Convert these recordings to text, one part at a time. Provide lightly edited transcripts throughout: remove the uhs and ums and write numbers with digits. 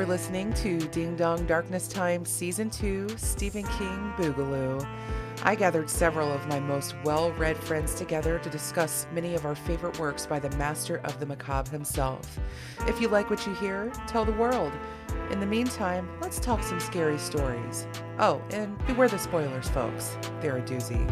for listening to Ding Dong Darkness Time Season 2 Stephen King Boogaloo. I gathered several of my most well-read friends together to discuss many of our favorite works by the master of the macabre himself. If you like what you hear, tell the world. In the meantime, let's talk some scary stories. Oh, and beware the spoilers, folks. They're a doozy.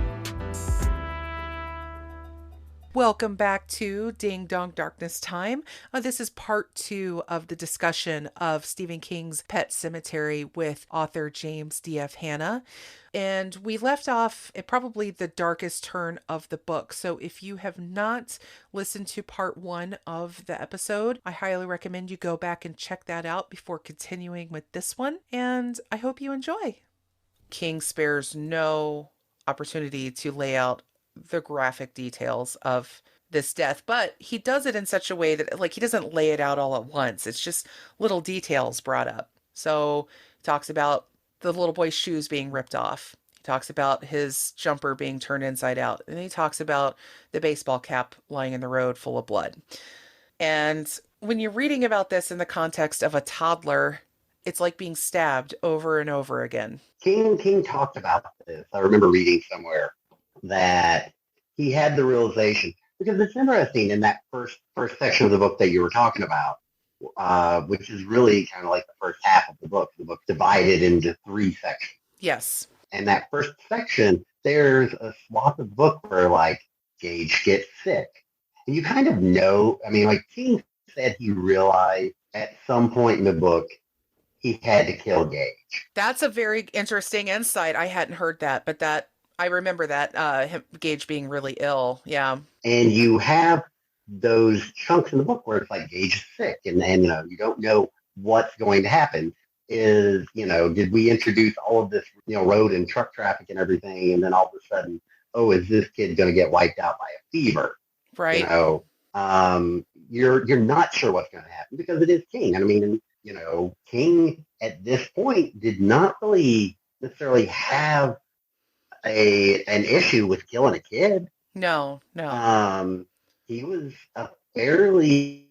Welcome back to Ding Dong Darkness Time. This is part 2 of the discussion of Stephen King's Pet Sematary with author James D.F. Hanna. And we left off at probably the darkest turn of the book. So if you have not listened to part 1 of the episode, I highly recommend you go back and check that out before continuing with this one. And I hope you enjoy. King spares no opportunity to lay out the graphic details of this death, but he does it in such a way that he doesn't lay it out all at once. It's just little details brought up. So he talks about the little boy's shoes being ripped off. He talks about his jumper being turned inside out. And he talks about the baseball cap lying in the road full of blood. And when you're reading about this in the context of a toddler, it's like being stabbed over and over again. King talked about this. I remember reading somewhere that he had the realization, because it's interesting in that first section of the book that you were talking about, which is really kind of like the first half of the book. The book divided into 3 sections. Yes. And that first section, there's a swath of the book where Gage gets sick. And you kind of know, King said he realized at some point in the book he had to kill Gage. That's a very interesting insight. I hadn't heard that, but I remember that, Gage being really ill. Yeah. And you have those chunks in the book where it's like Gage is sick and you don't know what's going to happen. Did we introduce all of this, road and truck traffic and everything, and then all of a sudden, is this kid going to get wiped out by a fever? Right. You're not sure what's going to happen because it is King. King at this point did not really necessarily have an issue with killing a kid. No. He was a fairly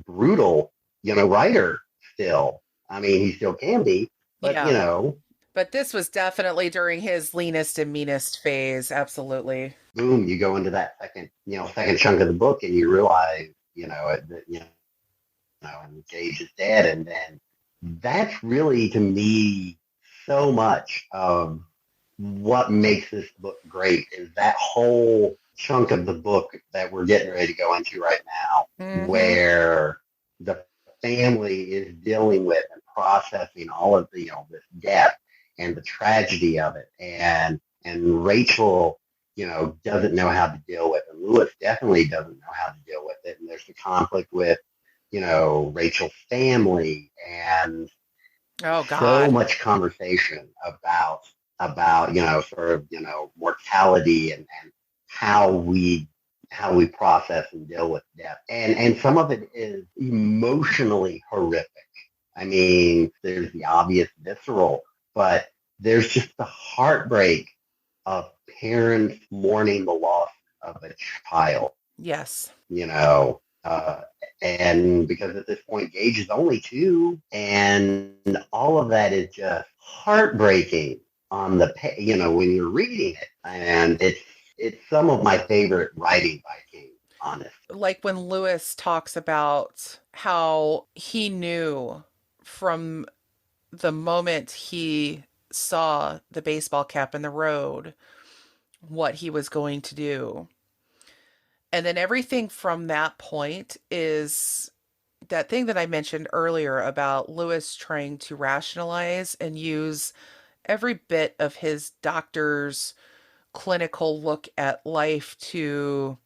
brutal, writer still. He still can be, but yeah. But this was definitely during his leanest and meanest phase. Absolutely. Boom! You go into that second chunk of the book, and you realize, and Gage is dead, and then that's really, to me, so much of what makes this book great is that whole chunk of the book that we're getting ready to go into right now, where the family is dealing with and processing all of the, this death and the tragedy of it. And Rachel, doesn't know how to deal with it. Lewis definitely doesn't know how to deal with it. And there's the conflict with, Rachel's family and so much conversation about mortality and how we process and deal with death. And some of it is emotionally horrific. There's the obvious visceral, but there's just the heartbreak of parents mourning the loss of a child. Yes. And because at this point, Gage is only 2, and all of that is just heartbreaking on the when you're reading it, and it's some of my favorite writing by King, honestly. Like when Lewis talks about how he knew from the moment he saw the baseball cap in the road what he was going to do. And then everything from that point is that thing that I mentioned earlier about Lewis trying to rationalize and use every bit of his doctor's clinical look at life to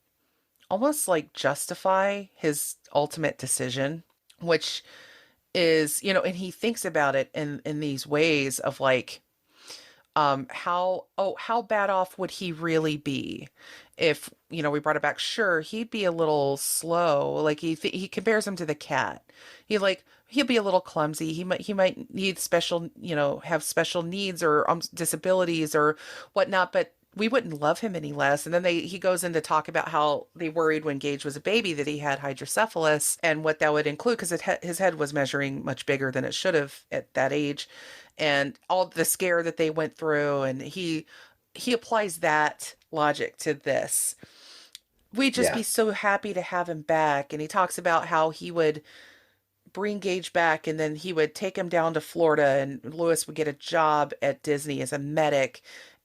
almost justify his ultimate decision, which is, and he thinks about it in these ways of how bad off would he really be if, we brought it back? Sure, he'd be a little slow. He compares him to the cat. He'll be a little clumsy. He might need special, have special needs or disabilities or whatnot. But we wouldn't love him any less. And then he goes in to talk about how they worried when Gage was a baby that he had hydrocephalus and what that would include because his head was measuring much bigger than it should have at that age, and all the scare that they went through. And he applies that logic to this. We'd just Yeah. be so happy to have him back. And he talks about how he would bring Gage back and then he would take him down to Florida and Lewis would get a job at Disney as a medic,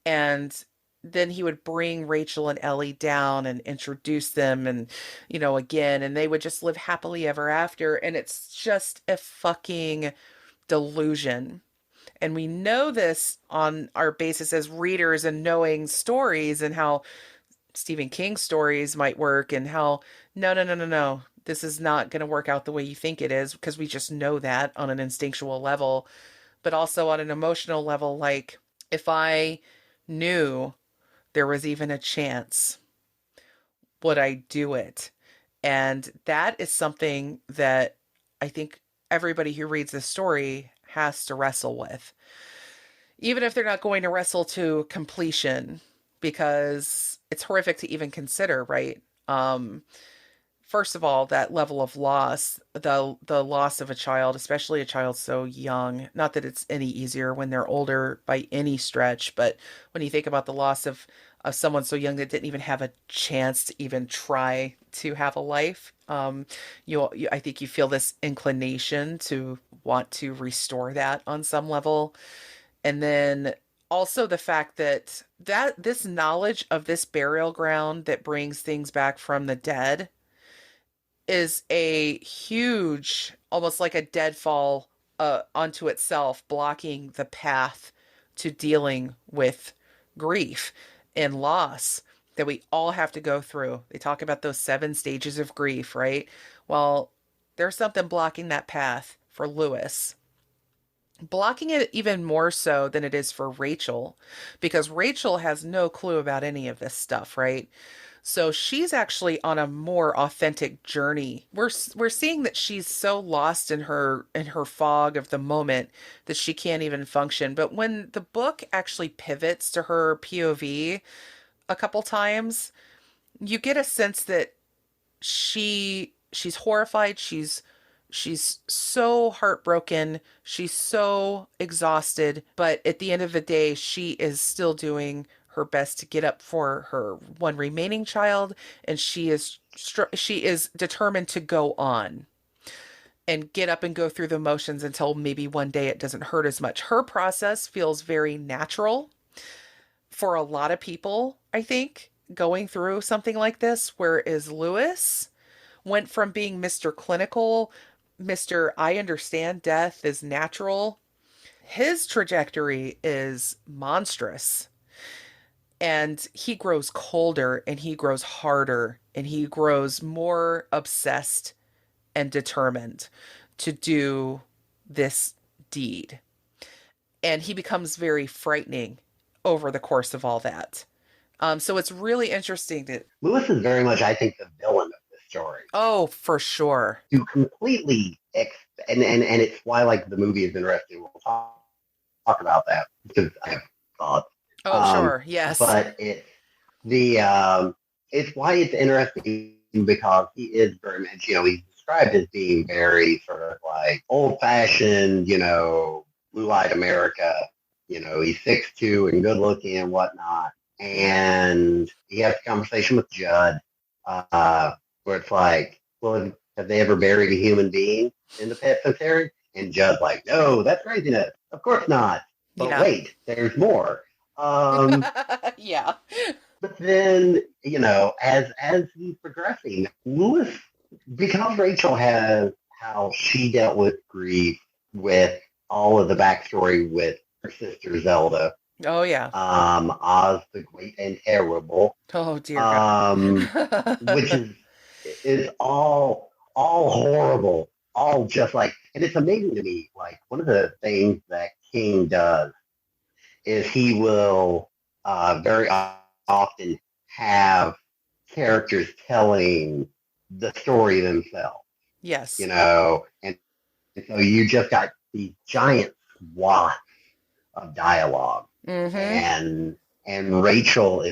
and then he would bring Rachel and Ellie down and introduce them and again, and they would just live happily ever after. And it's just a fucking delusion. And we know this on our basis as readers and knowing stories and how Stephen King stories might work, and how no, no, no, no, no, this is not going to work out the way you think it is, because we just know that on an instinctual level, but also on an emotional level. Like, if I knew there was even a chance, would I do it? And that is something that I think everybody who reads this story has to wrestle with, even if they're not going to wrestle to completion, because it's horrific to even consider, right? First of all, that level of loss, the loss of a child, especially a child so young. Not that it's any easier when they're older by any stretch, but when you think about the loss of someone so young that didn't even have a chance to even try to have a life, I think you feel this inclination to want to restore that on some level. And then also the fact that this knowledge of this burial ground that brings things back from the dead is a huge, almost like a deadfall onto itself, blocking the path to dealing with grief and loss that we all have to go through. They talk about those 7 stages of grief, right? Well, there's something blocking that path for Lewis, blocking it even more so than it is for Rachel, because Rachel has no clue about any of this stuff, right? So she's actually on a more authentic journey. We're seeing that she's so lost in her fog of the moment that she can't even function. But when the book actually pivots to her POV a couple times, you get a sense that she's horrified, she's so heartbroken, she's so exhausted, but at the end of the day she is still doing her best to get up for her one remaining child, and she is determined to go on and get up and go through the motions until maybe one day it doesn't hurt as much. Her process feels very natural for a lot of people, I think, going through something like this, whereas Lewis went from being Mr. Clinical, Mr. I understand death is natural. His trajectory is monstrous. And he grows colder and he grows harder and he grows more obsessed and determined to do this deed. And he becomes very frightening over the course of all that. So it's really interesting that. Lewis is very much, I think, the villain of this story. Oh, for sure. To completely, and it's why like the movie is interesting. We'll talk about that because I have thoughts. Oh, sure. Yes. But it's why it's interesting because he is very much, he's described as being very sort of like old fashioned, blue eyed America. He's 6'2" and good looking and whatnot. And he has a conversation with Judd, where it's like, well, have they ever buried a human being in the pet cemetery? And Judd's like, no, that's craziness. Of course not. But Yeah. wait, there's more. Yeah. But then, as he's progressing, Lewis, because Rachel has how she dealt with grief, with all of the backstory with her sister Zelda, Oh, yeah. Oz the Great and Terrible, Oh, dear God. which is all horrible, all just like, and it's amazing to me. Like one of the things that King does is he will very often have characters telling the story themselves, Yes. and so you just got these giant swaths of dialogue, Mm-hmm. and And Rachel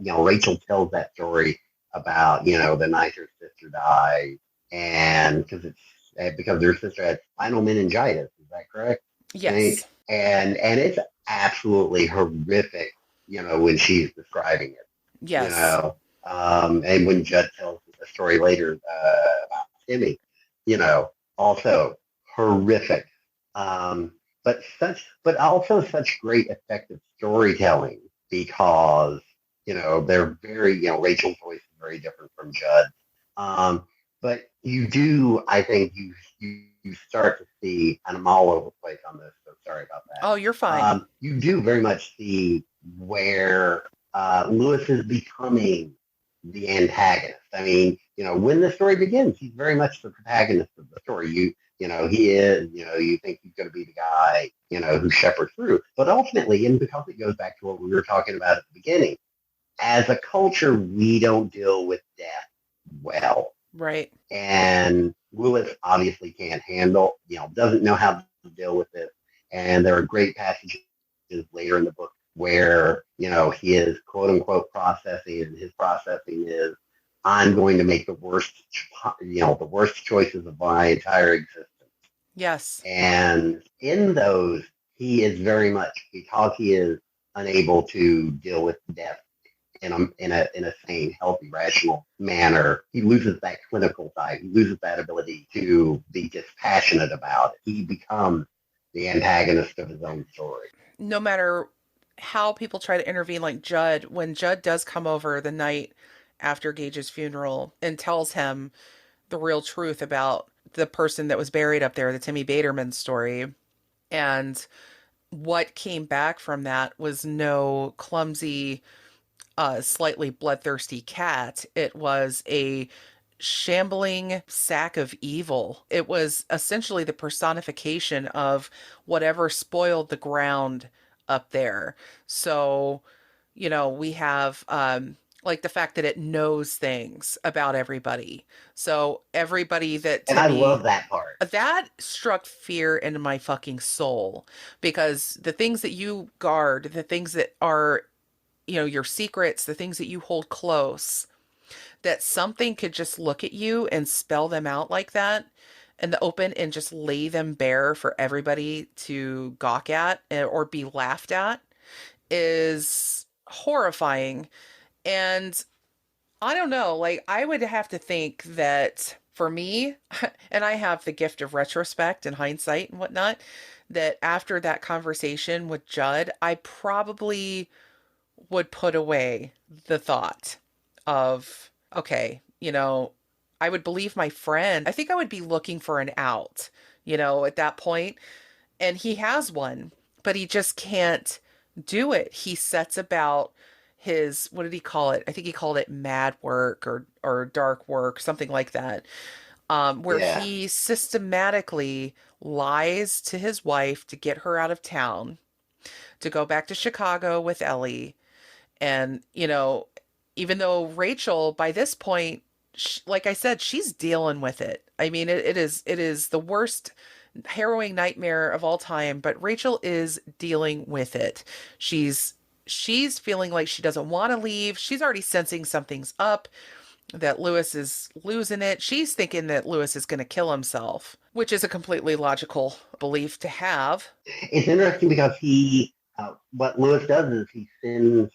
Rachel tells that story about, the night her sister died, and because her sister had spinal meningitis. Is that correct? I think, Yes. and it's absolutely horrific, when she's describing it, Yes. and when Judd tells the story later about Timmy, also horrific, um, but also such great effective storytelling because they're very, Rachel's voice is very different from Judd, but you do, I think you start to see, and I'm all over the place on this, so sorry about Oh, you're that. fine. You do very much see where Lewis is becoming the antagonist. I mean, when the story begins, he's very much the protagonist of the story. He is, you think he's going to be the guy, who shepherds through. But ultimately, and because it goes back to what we were talking about at the beginning, as a culture, we don't deal with death well. Right. And Lewis obviously can't handle, doesn't know how to deal with it. And there are great passages later in the book where, he is quote unquote processing, and his processing is, I'm going to make the worst choices of my entire existence. Yes. And in those, he is very much, because he is unable to deal with death in a sane, healthy, rational manner, he loses that clinical side. He loses that ability to be dispassionate about it. He becomes the antagonist of his own story. No matter how people try to intervene, like Judd, when Judd does come over the night after Gage's funeral and tells him the real truth about the person that was buried up there, the Timmy Baterman story, and what came back from that was no clumsy, slightly bloodthirsty cat. It was a shambling sack of evil. It was essentially the personification of whatever spoiled the ground up there. So, we have like the fact that it knows things about everybody. So everybody that And I Timmy love that part. that struck fear into my fucking soul because the things that you guard, the things that are, your secrets, the things that you hold close, that something could just look at you and spell them out like that in the open and just lay them bare for everybody to gawk at or be laughed at is horrifying. And I don't know, like, I would have to think that for me, and I have the gift of retrospect and hindsight and whatnot, that after that conversation with Judd, I probably would put away the thought of, okay, I would believe my friend. I think I would be looking for an out, at that point. And he has one, but he just can't do it. He sets about his, what did he call it? I think he called it mad work or dark work, something like that, where Yeah. he systematically lies to his wife to get her out of town, to go back to Chicago with Ellie. And, even though Rachel, by this point, like I said, she's dealing with it. I mean, it is the worst harrowing nightmare of all time, but Rachel is dealing with it. She's feeling like she doesn't want to leave. She's already sensing something's up, that Lewis is losing it. She's thinking that Lewis is going to kill himself, which is a completely logical belief to have. It's interesting because what Lewis does is he sends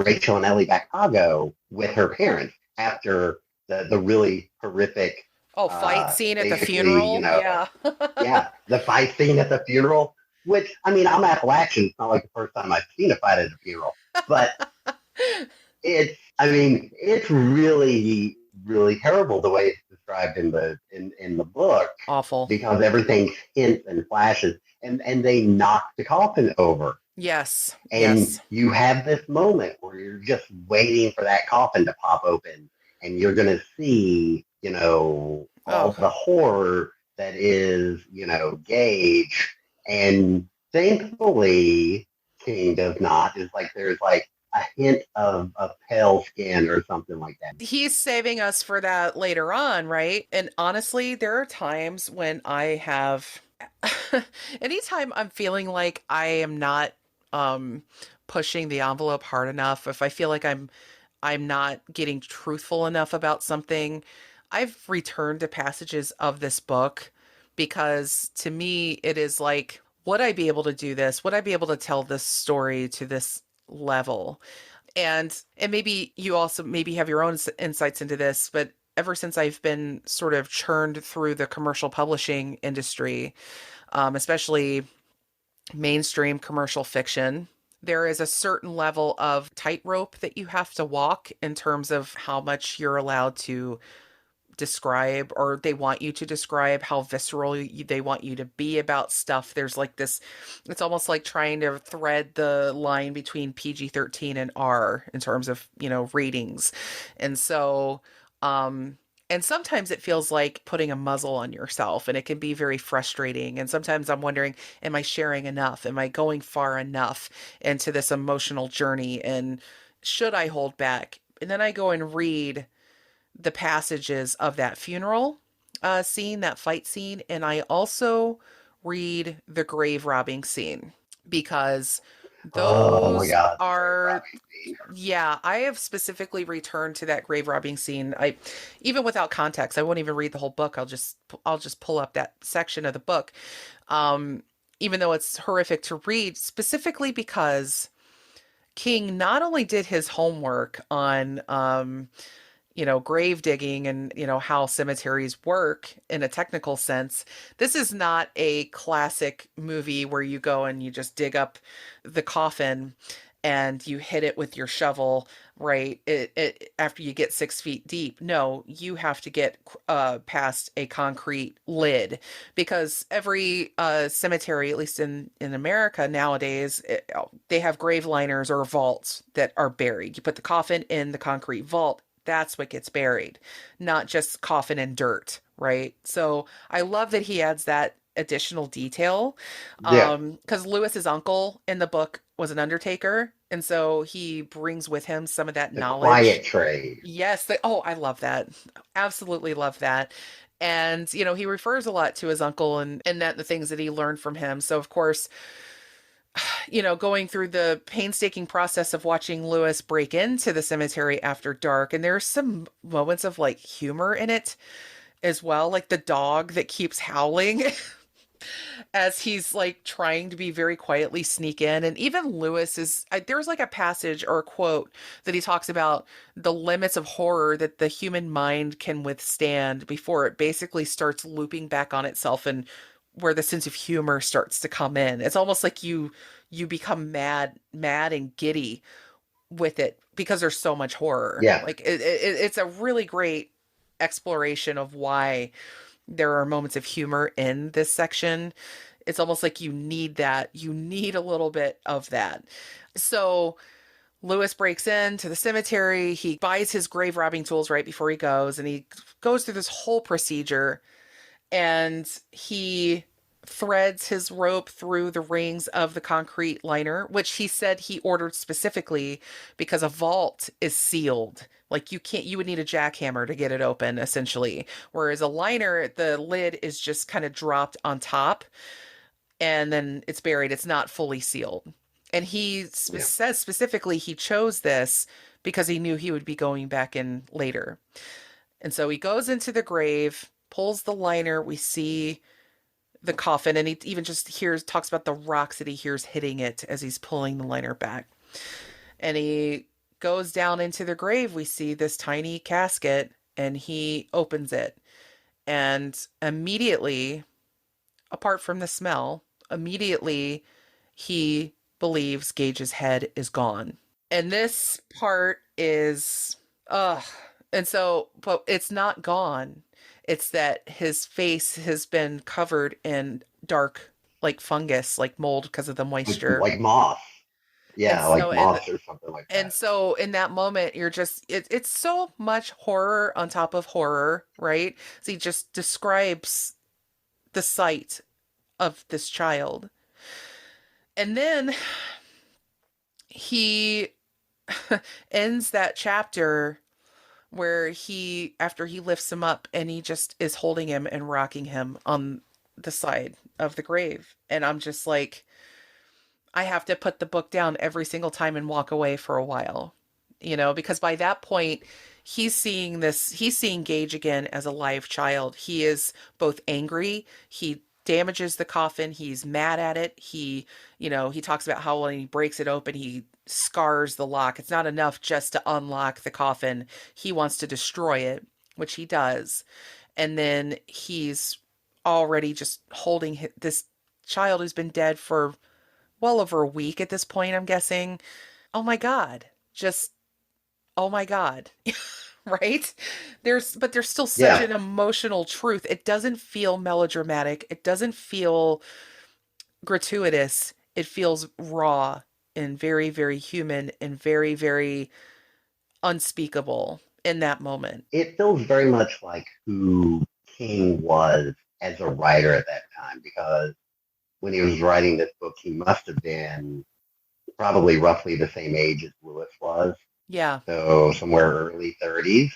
Rachel and Ellie back to Chicago with her parents after the really horrific, Oh, fight scene at the basically, funeral. Yeah. yeah, the fight scene at the funeral, which, I mean, I'm Appalachian. It's not like the first time I've seen a fight at a funeral, but I mean, it's really, really terrible the way it's described in the book Awful. because everything hints and flashes, and they knock the coffin over, Yes. and Yes. you have this moment where you're just waiting for that coffin to pop open, and you're going to see, all Oh, the horror that is, Gage. And thankfully, King does not. Is like there's like a hint of pale skin or something like that. he's saving us for that later on, right? And honestly, there are times when I have anytime I'm feeling like I am not pushing the envelope hard enough, if I feel like I'm not getting truthful enough about something, I've returned to passages of this book because to me it is like, would I be able to do this? Would I be able to tell this story to this level? And maybe you also maybe have your own insights into this, but ever since I've been sort of churned through the commercial publishing industry, especially mainstream commercial fiction, there is a certain level of tightrope that you have to walk in terms of how much you're allowed to describe, or they want you to describe how visceral they want you to be about stuff. There's like this, it's almost like trying to thread the line between PG-13 and R in terms of, ratings. And so, and sometimes it feels like putting a muzzle on yourself, and it can be very frustrating. And sometimes I'm wondering, am I sharing enough? Am I going far enough into this emotional journey? And should I hold back? And then I go and read the passages of that funeral scene, that fight scene, and I also read the grave robbing scene because Oh my those God, the grave are, robbing scene. yeah, I have specifically returned to that grave robbing scene. I, even without context, I won't even read the whole book. I'll just pull up that section of the book, um, even though it's horrific to read, specifically because King not only did his homework on grave digging and, how cemeteries work in a technical sense. This is not a classic movie where you go and you just dig up the coffin and you hit it with your shovel, right? It after you get 6 feet deep. No, you have to get past a concrete lid because every cemetery, at least in America nowadays, they have grave liners or vaults that are buried. You put the coffin in the concrete vault, that's what gets buried, not just coffin and dirt, right? So I love that he adds that additional detail. Yeah, Because Lewis's uncle in the book was an undertaker, and so he brings with him some of that the knowledge. quiet trade. Yes, oh, I love that. Absolutely love that. And he refers a lot to his uncle and that the things that he learned from him. So of course, going through the painstaking process of watching Lewis break into the cemetery after dark. And there's some moments of like humor in it as well, like the dog that keeps howling as he's like trying to be very quietly sneak in. And even Lewis is, there's like a passage or a quote that he talks about the limits of horror that the human mind can withstand before it basically starts looping back on itself, and where the sense of humor starts to come in. It's almost like you become mad and giddy with it because there's so much horror. Yeah, Like it's a really great exploration of why there are moments of humor in this section. It's almost like you need that. You need a little bit of that. So Lewis breaks into the cemetery. He buys his grave robbing tools right before he goes, and he goes through this whole procedure, and he threads his rope through the rings of the concrete liner, which he said he ordered specifically because a vault is sealed. Like you would need a jackhammer to get it open, essentially. Whereas a liner, the lid is just kind of dropped on top and then it's buried. It's not fully sealed. And he yeah. says specifically he chose this because he knew he would be going back in later. And so he goes into the grave, pulls the liner. We see the coffin, and he even just talks about the rocks that he hears hitting it as he's pulling the liner back. And he goes down into the grave. We see this tiny casket, and he opens it. And immediately, apart from the smell, immediately he believes Gage's head is gone. And this part is, and so, but it's not gone. It's that his face has been covered in dark, like fungus, like mold because of the moisture. Like moth. And Yeah, like so, and moths or something like and that. so in that moment, you're just it's so much horror on top of horror, right? So he just describes the sight of this child. And then he ends that chapter where after he lifts him up and he just is holding him and rocking him on the side of the grave. And I'm just like, I have to put the book down every single time and walk away for a while, because by that point, he's seeing Gage again as a live child. He is both angry, he damages the coffin, he's mad at it. He talks about how when he breaks it open, he scars the lock. It's not enough just to unlock the coffin, he wants to destroy it, which he does. And then he's already just holding this child who's been dead for well over a week at this point, I'm guessing. Oh my God. Just, oh my God. Right? There's still such Yeah, an emotional truth. It doesn't feel melodramatic. It doesn't feel gratuitous. It feels raw and very, very human and very, very unspeakable in that moment. it feels very much like who King was as a writer at that time, because when he was writing this book, he must have been probably roughly the same age as Lewis was, Yeah. so somewhere early 30s,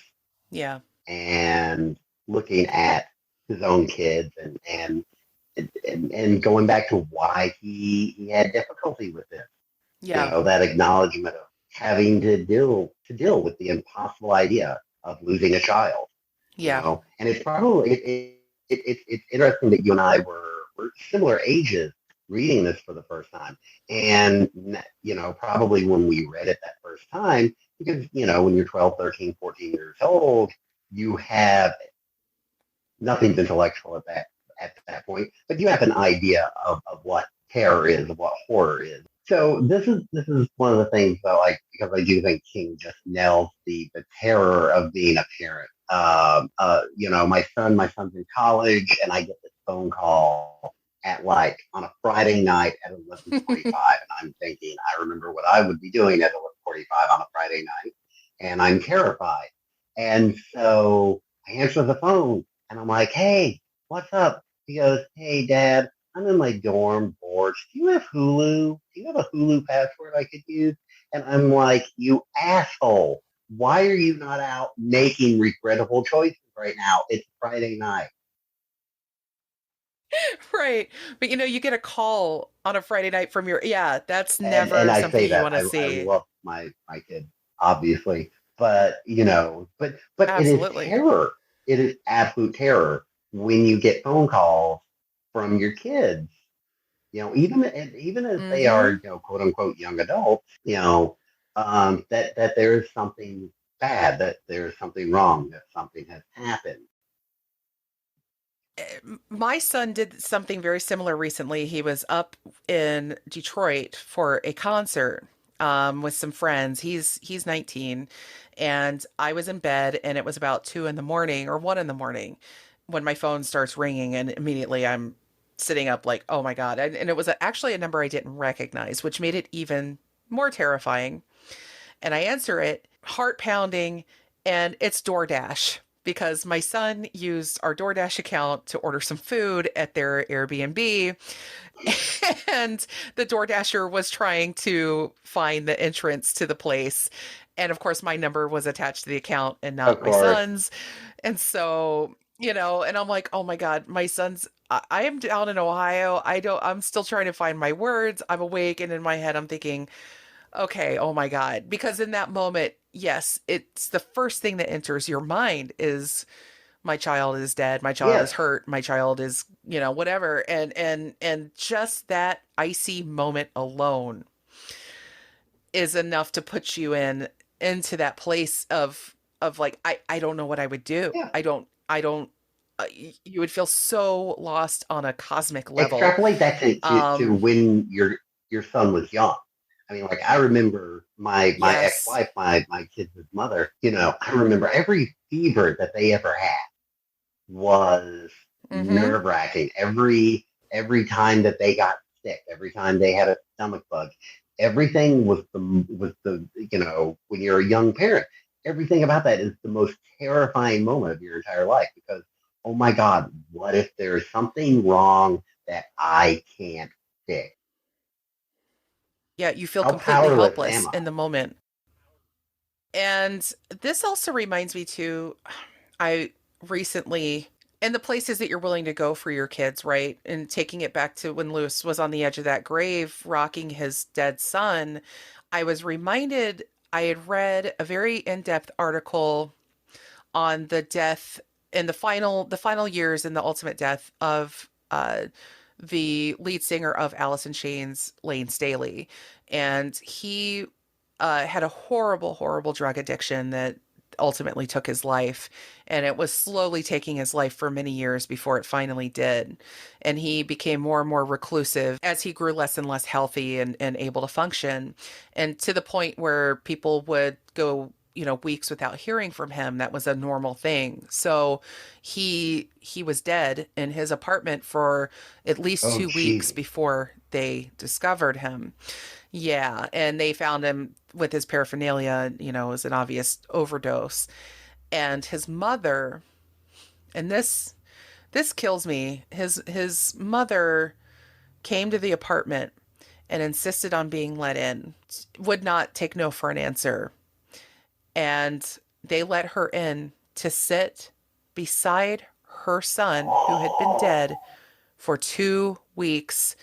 Yeah. and looking at his own kids and going back to why he had difficulty with this. Yeah. That acknowledgement of having to deal with the impossible idea of losing a child. Yeah. And it's probably it's interesting that you and I were similar ages reading this for the first time, and probably when we read it that first time, because when you're 12, 13, 14 years old, you have nothing's intellectual at that point, but you have an idea of what terror is, of what horror is. So this is one of the things that I like, because I do think King just nails the terror of being a parent. My son's in college, and I get this phone call at like on a Friday night at 11:45, and I'm thinking, I remember what I would be doing at 11:45 on a Friday night, and I'm terrified. And so I answer the phone, and I'm like, "Hey, what's up?" He goes, "Hey, Dad, I'm in my dorm bored. Do you have Hulu? Do you have a Hulu password I could use?" And I'm like, "You asshole. Why are you not out making regrettable choices right now? It's Friday night." Right. But you get a call on a Friday night from yeah, that's And never I something say you that want to I see. love my kid, obviously, but it is Absolutely. terror. It is absolute terror when you get phone calls from your kids. Even as they are, Mm-hmm. quote unquote young adults, that there is something bad, that there is something wrong, that something has happened. My son did something very similar recently. He was up in Detroit for a concert with some friends. He's 19, and I was in bed, and it was about 2 in the morning or 1 in the morning when my phone starts ringing, and immediately I'm sitting up like, oh my God. And it was actually a number I didn't recognize, which made it even more terrifying. And I answer it, heart pounding, and it's DoorDash because my son used our DoorDash account to order some food at their Airbnb. And the DoorDasher was trying to find the entrance to the place. And of course, my number was attached to the account and Of not my course. son's. And so, and I'm like, oh my God, my son's, I am down in Ohio. I'm still trying to find my words. I'm awake. And in my head, I'm thinking, okay, oh my God. Because in that moment, yes, it's the first thing that enters your mind is my child is dead, my child is Yes. hurt, my child is, whatever. And just that icy moment alone is enough to put you into that place of like I don't know what I would do. Yeah. I don't you would feel so lost on a cosmic level. Extrapolate that to Um when your son was young. I mean, like, I remember my yes. ex-wife, my kid's mother. I remember every fever that they ever had was Mhm. nerve wracking. Every time that they got sick, every time they had a stomach bug, everything was the when you're a young parent, everything about that is the most terrifying moment of your entire life, because, oh my God, what if there's something wrong that I can't fix? Yeah, you feel How completely powerless am helpless I? in the moment. And this also reminds me too, I recently And the places that you're willing to go for your kids, right? And taking it back to when Lewis was on the edge of that grave, rocking his dead son, I was reminded I had read a very in-depth article on the death in the final years and the ultimate death of the lead singer of Alice in Chains, Lane Staley. And he had a horrible, horrible drug addiction that ultimately took his life. And it was slowly taking his life for many years before it finally did. And he became more and more reclusive as he grew less and less healthy and able to function. And to the point where people would go, weeks without hearing from him. That was a normal thing. So he was dead in his apartment for at least Oh, 2 weeks gee. before they discovered him. Yeah, and they found him with his paraphernalia, as an obvious overdose. And his mother, and this kills me. His mother came to the apartment and insisted on being let in. Would not take no for an answer. And they let her in to sit beside her son who had been dead for 2 weeks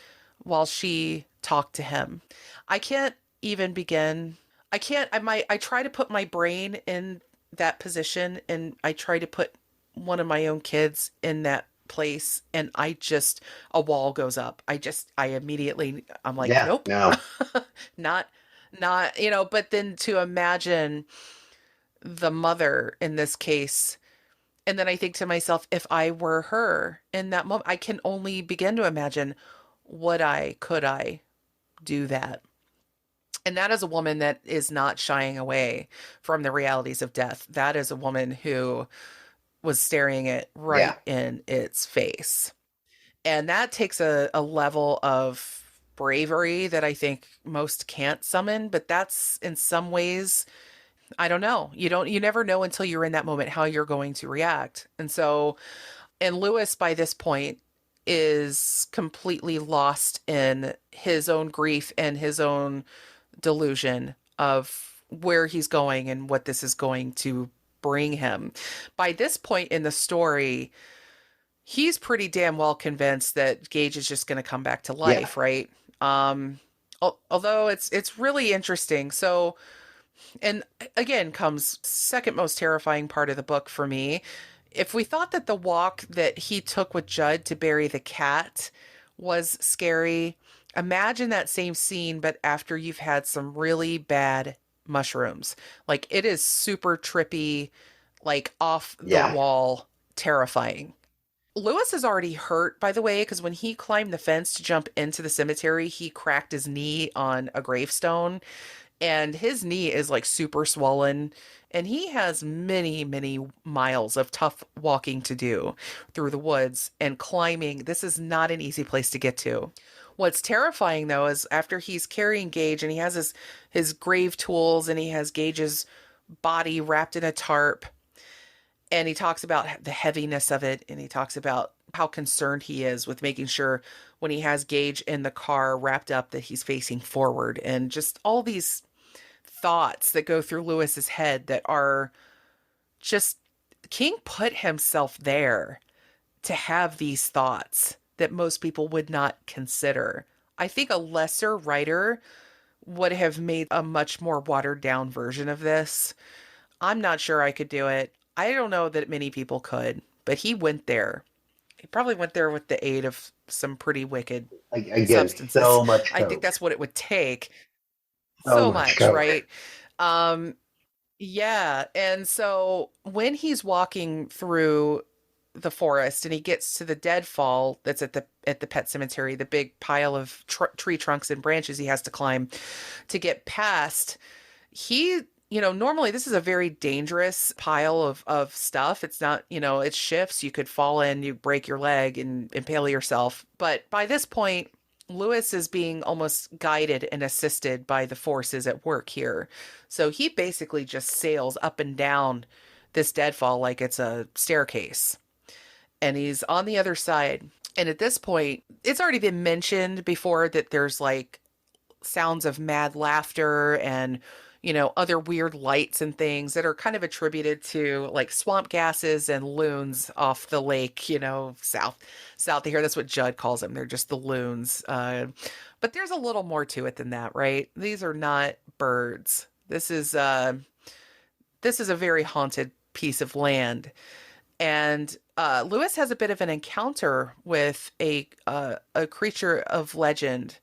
while she talked to him. I can't even begin. I can't. I try to put my brain in that position, and I try to put one of my own kids in that place, and a wall goes up. I immediately, I'm like, Yeah, nope, no. not, not, but then to imagine the mother in this case. And then I think to myself, if I were her in that moment, I can only begin to imagine, could I do that? And that is a woman that is not shying away from the realities of death. That is a woman who was staring it Yeah. right in its face. And that takes a level of bravery that I think most can't summon, but that's in some ways, I don't know. You never know until you're in that moment how you're going to react. And Lewis by this point is completely lost in his own grief and his own delusion of where he's going and what this is going to bring him. By this point in the story, he's pretty damn well convinced that Gage is just going to come back to Yeah. life, right? Although it's really interesting. So, and again comes second most terrifying part of the book for me. If we thought that the walk that he took with Judd to bury the cat was scary, imagine that same scene, but after you've had some really bad mushrooms. Like it is super trippy, like off the Yeah. wall, terrifying. Lewis is already hurt, by the way, because when he climbed the fence to jump into the cemetery, he cracked his knee on a gravestone, and his knee is like super swollen. And he has many, many miles of tough walking to do through the woods and climbing. This is not an easy place to get to. What's terrifying though is after he's carrying Gage and he has his grave tools and he has Gage's body wrapped in a tarp, and he talks about the heaviness of it, and he talks about how concerned he is with making sure when he has Gage in the car wrapped up that he's facing forward, and just all these thoughts that go through Lewis's head that are just, King put himself there to have these thoughts that most people would not consider. I think a lesser writer would have made a much more watered down version of this. I'm not sure I could do it. I don't know that many people could, but he went there. He probably went there with the aid of some pretty wicked Again, substances. so much I think coke. that's what it would take. So So much much, coke. right? Um, yeah. And so when he's walking through the forest and he gets to the deadfall that's at the pet cemetery, the big pile of tree trunks and branches he has to climb to get past, he, normally this is a very dangerous pile of stuff. It's not, it shifts. You could fall in, you break your leg and impale yourself. But by this point, Lewis is being almost guided and assisted by the forces at work here. So he basically just sails up and down this deadfall like it's a staircase. And he's on the other side. And at this point, it's already been mentioned before that there's like sounds of mad laughter and, other weird lights and things that are kind of attributed to like swamp gases and loons off the lake, south of here. That's what Judd calls them. They're just the loons. But there's a little more to it than that, right? These are not birds. This is a very haunted piece of land. And Lewis has a bit of an encounter with a creature of legend,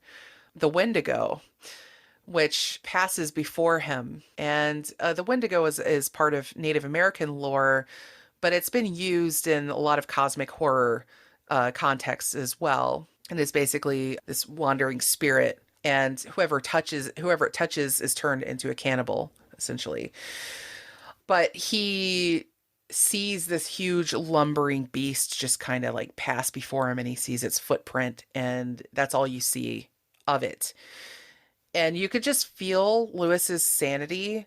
the Wendigo, which passes before him. And the Wendigo is part of Native American lore, but it's been used in a lot of cosmic horror contexts as well. And is basically this wandering spirit. And whoever it touches is turned into a cannibal, essentially. But he sees this huge lumbering beast just kind of like pass before him, and he sees its footprint, and that's all you see of it. And you could just feel Lewis's sanity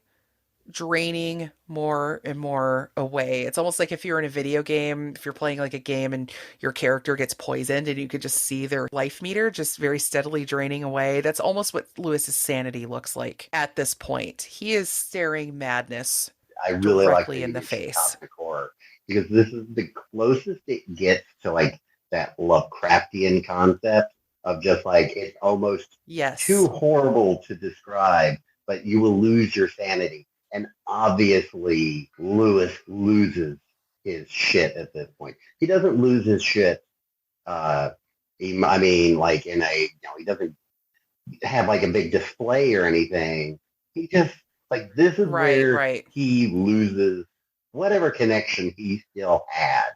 draining more and more away. It's almost like if you're in a video game, if you're playing like a game and your character gets poisoned and you could just see their life meter just very steadily draining away. That's almost what Lewis's sanity looks like at this point. He is staring madness I really like directly that in you the mentioned face. cosmic horror because this is the closest it gets to like that Lovecraftian concept of just like it's almost too Yes. horrible to describe, but you will lose your sanity. And obviously, Lewis loses his shit at this point. He doesn't lose his shit. I mean, like in he doesn't have like a big display or anything. He just like this is Right, where right. he loses whatever connection he still had.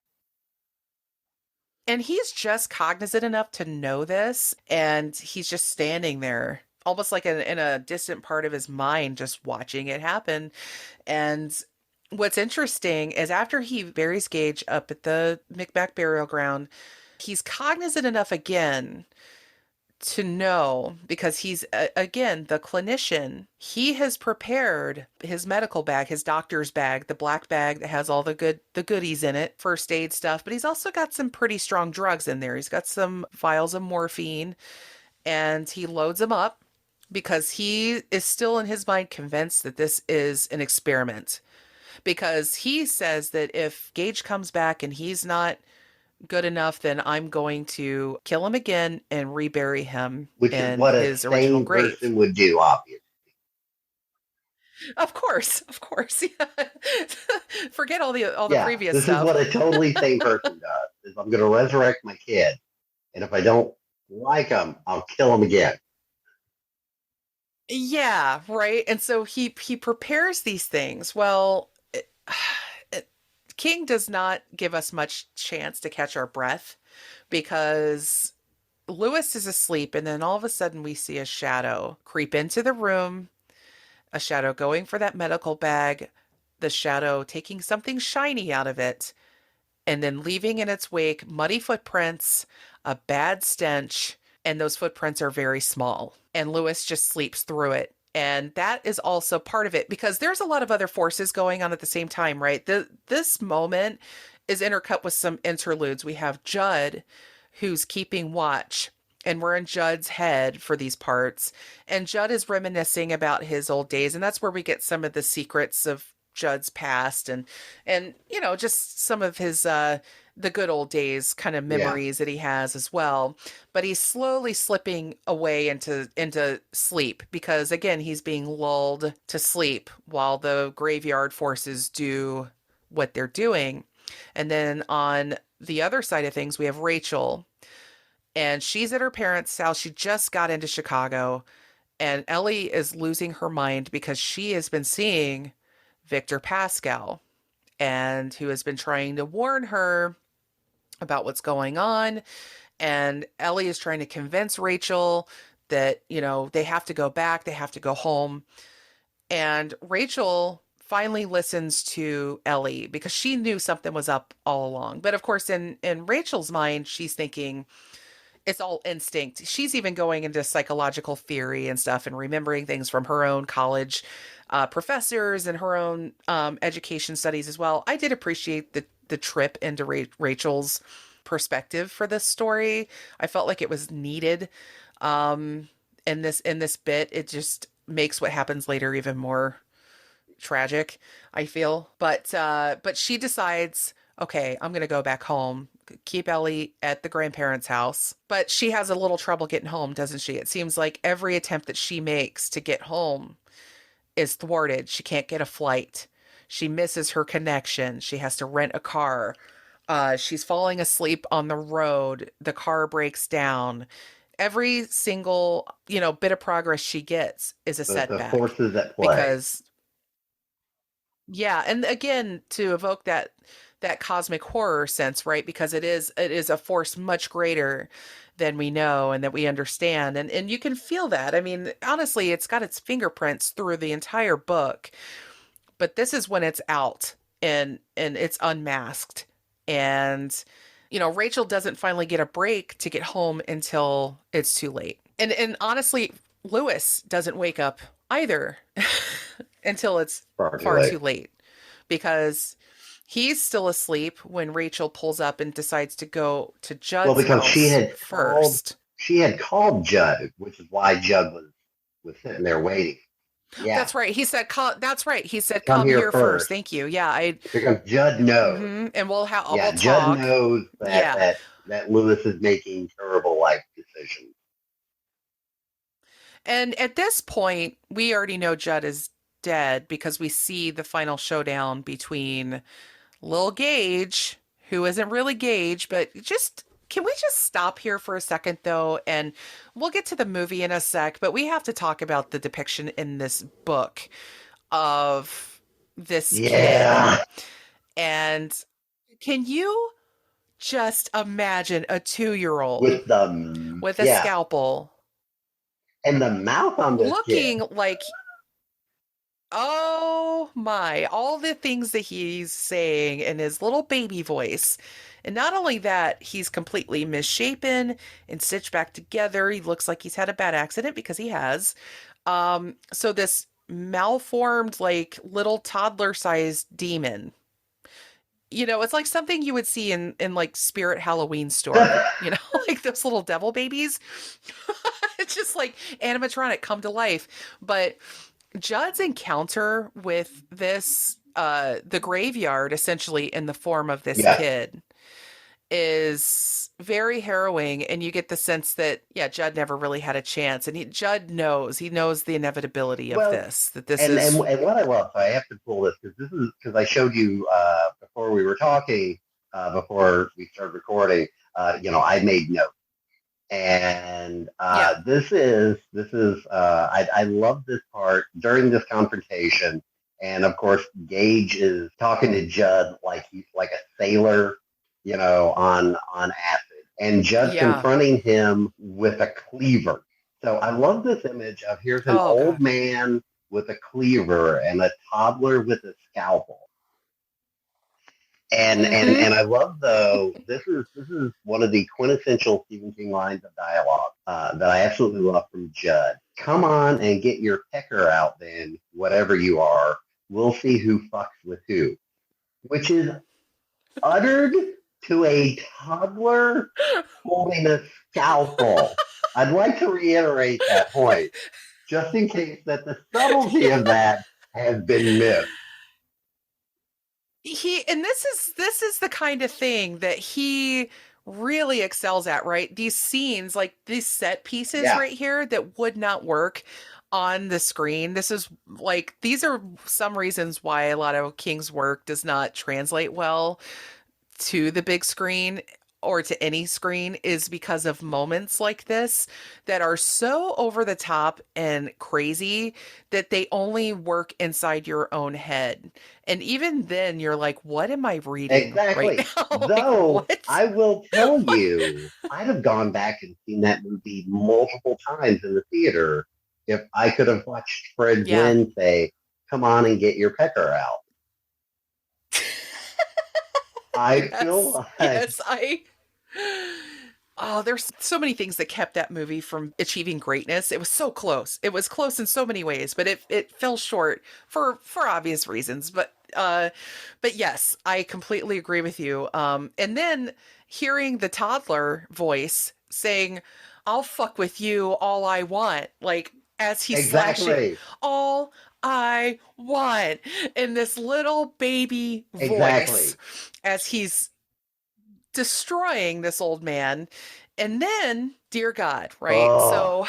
And he's just cognizant enough to know this, and he's just standing there, almost like in a distant part of his mind, just watching it happen. And what's interesting is after he buries Gage up at the Micmac burial ground, he's cognizant enough again to know, because he's again the clinician. He has prepared his medical bag, his doctor's bag, the black bag that has all the goodies in it, first aid stuff, but he's also got some pretty strong drugs in there. He's got some vials of morphine, and he loads them up because he is still in his mind convinced that this is an experiment, because he says that if Gage comes back and he's not good enough, then I'm going to kill him again and rebury him Which is in what a his original sane grave. person would do, obviously. Of course, of course. Yeah. Forget all the Yeah, previous this is stuff. what a totally sane person does. Is I'm going to resurrect my kid, and if I don't like him, I'll kill him again. Yeah, right. And so he prepares these things. Well, King does not give us much chance to catch our breath, because Lewis is asleep, and then all of a sudden we see a shadow creep into the room, a shadow going for that medical bag, the shadow taking something shiny out of it, and then leaving in its wake muddy footprints, a bad stench, and those footprints are very small. And Lewis just sleeps through it. And that is also part of it, because there's a lot of other forces going on at the same time, right? This moment is intercut with some interludes. We have Judd, who's keeping watch, and we're in Judd's head for these parts. And Judd is reminiscing about his old days, and that's where we get some of the secrets of Judd's past, and just some of his the good old days kind of Yeah, memories that he has as well. But he's slowly slipping away into sleep, because again he's being lulled to sleep while the graveyard forces do what they're doing. And then on the other side of things, we have Rachel, and she's at her parents' house. She just got into Chicago, and Ellie is losing her mind because she has been seeing Victor Pascal, and who has been trying to warn her about what's going on. And Ellie is trying to convince Rachel that, they have to go back, they have to go home. And Rachel finally listens to Ellie because she knew something was up all along. But of course, in Rachel's mind, she's thinking, it's all instinct. She's even going into psychological theory and stuff and remembering things from her own college professors and her own education studies as well. I did appreciate the trip into Rachel's perspective for this story. I felt like it was needed. in this bit, it just makes what happens later even more tragic, I feel. But she decides, okay, I'm gonna go back home, keep Ellie at the grandparents' house. But she has a little trouble getting home, doesn't she? It seems like every attempt that she makes to get home is thwarted. She can't get a flight. She misses her connection. She has to rent a car. She's falling asleep on the road. The car breaks down. Every single, bit of progress she gets is a The setback forces at play. because yeah, and again to evoke that cosmic horror sense, right? Because it is a force much greater than we know and that we understand. And you can feel that. I mean, honestly, it's got its fingerprints through the entire book, but this is when it's out and it's unmasked. And Rachel doesn't finally get a break to get home until it's too late. And honestly, Lewis doesn't wake up either until it's Far too far late. too late because he's still asleep when Rachel pulls up and decides to go to Well, Judd's because house first. she had called Judd, which is why Judd was sitting there waiting. Yeah, That's right. He said, "That's right." He said, come "Come here here first." first Thank you. Yeah, I. because Judd knows. And we'll Yeah, Judd talk. knows that Yeah, Lewis is making terrible life decisions. and at this point, we already know Judd is dead because we see the final showdown between Lil Gage, who isn't really Gage, but just can we just stop here for a second though? And we'll get to the movie in a sec, but we have to talk about the depiction in this book of this kid. Yeah, And can you just imagine a 2-year-old with the with a yeah, scalpel and the mouth on this kid. looking like, oh my, all the things that he's saying in his little baby voice. And not only that, he's completely misshapen and stitched back together. He looks like he's had a bad accident because he has. So this malformed, like little toddler-sized demon. It's like something you would see in like Spirit Halloween store, like those little devil babies. It's just like animatronic come to life. But Judd's encounter with the graveyard, essentially in the form of this Yeah. kid, is very harrowing. And you get the sense that, yeah, Judd never really had a chance. And Judd knows, he knows the inevitability of Well, this, that this and is, what I love, so I have to pull this because I showed you before we were talking, before we started recording. I made notes, and yeah. I love this part during this confrontation, and of course Gage is talking to Judd like he's like a sailor, on acid, and Judd's Yeah. confronting him with a cleaver. So I love this image of here's an Oh, old God. man with a cleaver and a toddler with a scalpel. And Mm-hmm. I love though this is one of the quintessential Stephen King lines of dialogue that I absolutely love from Judd. Come on and get your pecker out, then whatever you are, we'll see who fucks with who, which is uttered to a toddler holding a scalpel. I'd like to reiterate that point, just in case that the subtlety of that has been missed. And this is the kind of thing that he really excels at, right? These scenes, like these set pieces Yeah, right here that would not work on the screen. This is like these are some reasons why a lot of King's work does not translate well to the big screen or to any screen, is because of moments like this that are so over the top and crazy that they only work inside your own head. And even then you're like, what am I reading right exactly. now? Like, Though what? I will tell you, I'd have gone back and seen that movie multiple times in the theater if I could have watched Fred Yeah. Gwynn say, "Come on and get your pecker out." I Yes. feel like Yes, I Oh, there's so many things that kept that movie from achieving greatness. It was so close. It was close in so many ways, but it fell short for obvious reasons. But yes, I completely agree with you. And then hearing the toddler voice saying, I'll fuck with you all I want. Like, as he's slashing, Exactly. all I want, in this little baby voice, Exactly. as he's destroying this old man. And then, dear God, right? Oh,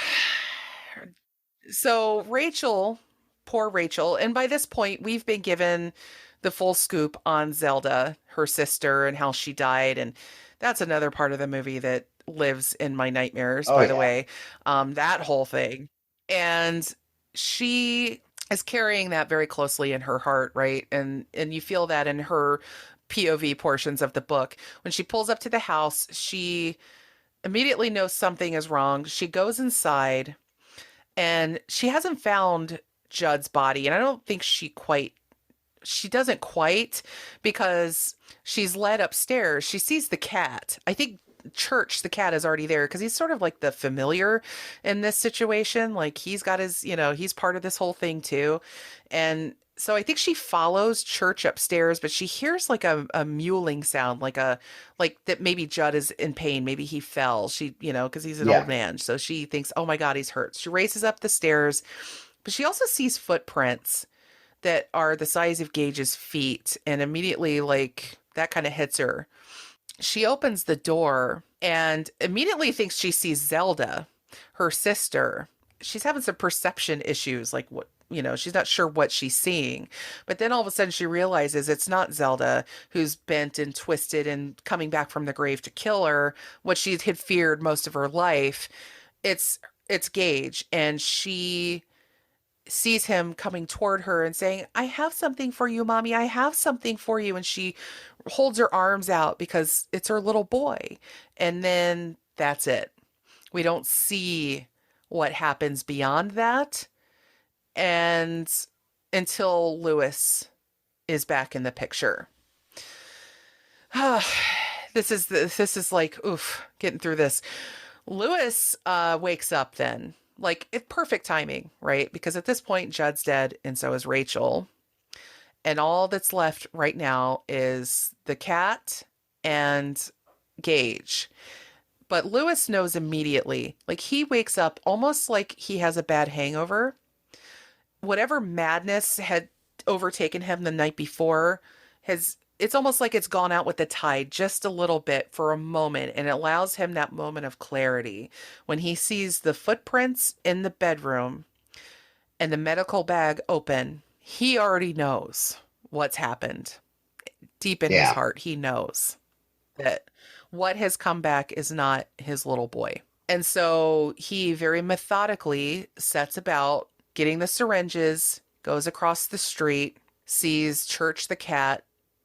So Rachel, poor Rachel, and by this point we've been given the full scoop on Zelda, her sister, and how she died, and that's another part of the movie that lives in my nightmares, oh by the yeah. way. That whole thing. And she is carrying that very closely in her heart, right? And you feel that in her POV portions of the book. When she pulls up to the house, she immediately knows something is wrong. She goes inside and she hasn't found Judd's body, and I don't think she doesn't quite, because she's led upstairs. She sees the cat. I think Church, the cat, is already there because he's sort of like the familiar in this situation. Like he's got his, he's part of this whole thing too. And so I think she follows Church upstairs, but she hears like a mewling sound, like that maybe Judd is in pain. Maybe he fell. She, because he's an old Yeah. man. So she thinks, oh my God, he's hurt. She races up the stairs, but she also sees footprints that are the size of Gage's feet. And immediately, like, that kind of hits her. She opens the door and immediately thinks she sees Zelda, her sister. She's having some perception issues, like what, she's not sure what she's seeing. But then all of a sudden she realizes it's not Zelda who's bent and twisted and coming back from the grave to kill her, what she had feared most of her life. It's it's Gage, and she sees him coming toward her and saying, I have something for you, mommy. I have something for you. And she holds her arms out because it's her little boy. And then that's it. We don't see what happens beyond that. And until Lewis is back in the picture. This is like, oof, getting through this. Lewis wakes up then. Like, it's perfect timing, right? Because at this point, Judd's dead, and so is Rachel. And all that's left right now is the cat and Gage. But Lewis knows immediately. Like, he wakes up almost like he has a bad hangover. Whatever madness had overtaken him the night before has, it's almost like it's gone out with the tide just a little bit for a moment, and it allows him that moment of clarity when he sees the footprints in the bedroom and the medical bag open. He already knows what's happened. Deep in his Yeah. heart, he knows that what has come back is not his little boy. And so he very methodically sets about getting the syringes, goes across the street, sees Church the cat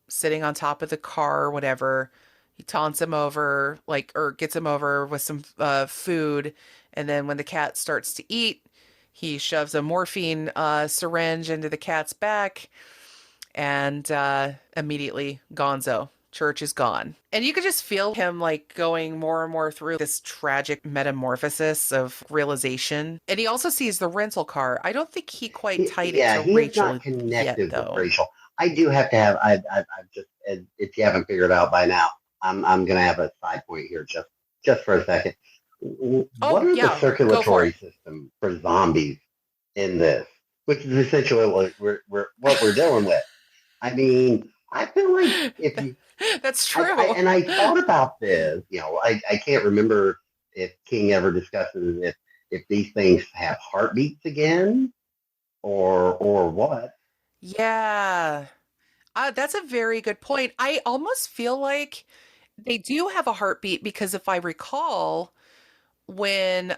sitting on top of the car or whatever. He taunts him over, like, or gets him over with some food. And then when the cat starts to eat, he shoves a morphine syringe into the cat's back, and immediately gonzo. Church is gone. And you could just feel him like going more and more through this tragic metamorphosis of realization. And he also sees the rental car. I don't think he quite tied it Yeah, to he is Rachel not yet, connected with though. Rachel. I do have to have. I've just, if you haven't figured out by now, I'm gonna have a side point here, just for a second. What Oh, are the yeah, go for circulatory it. system for zombies in this? Which is essentially what we're dealing with. I mean, I feel like if you, That's true. and I thought about this. I can't remember if King ever discusses if these things have heartbeats again or what. Yeah. That's a very good point. I almost feel like they do have a heartbeat because if I recall, when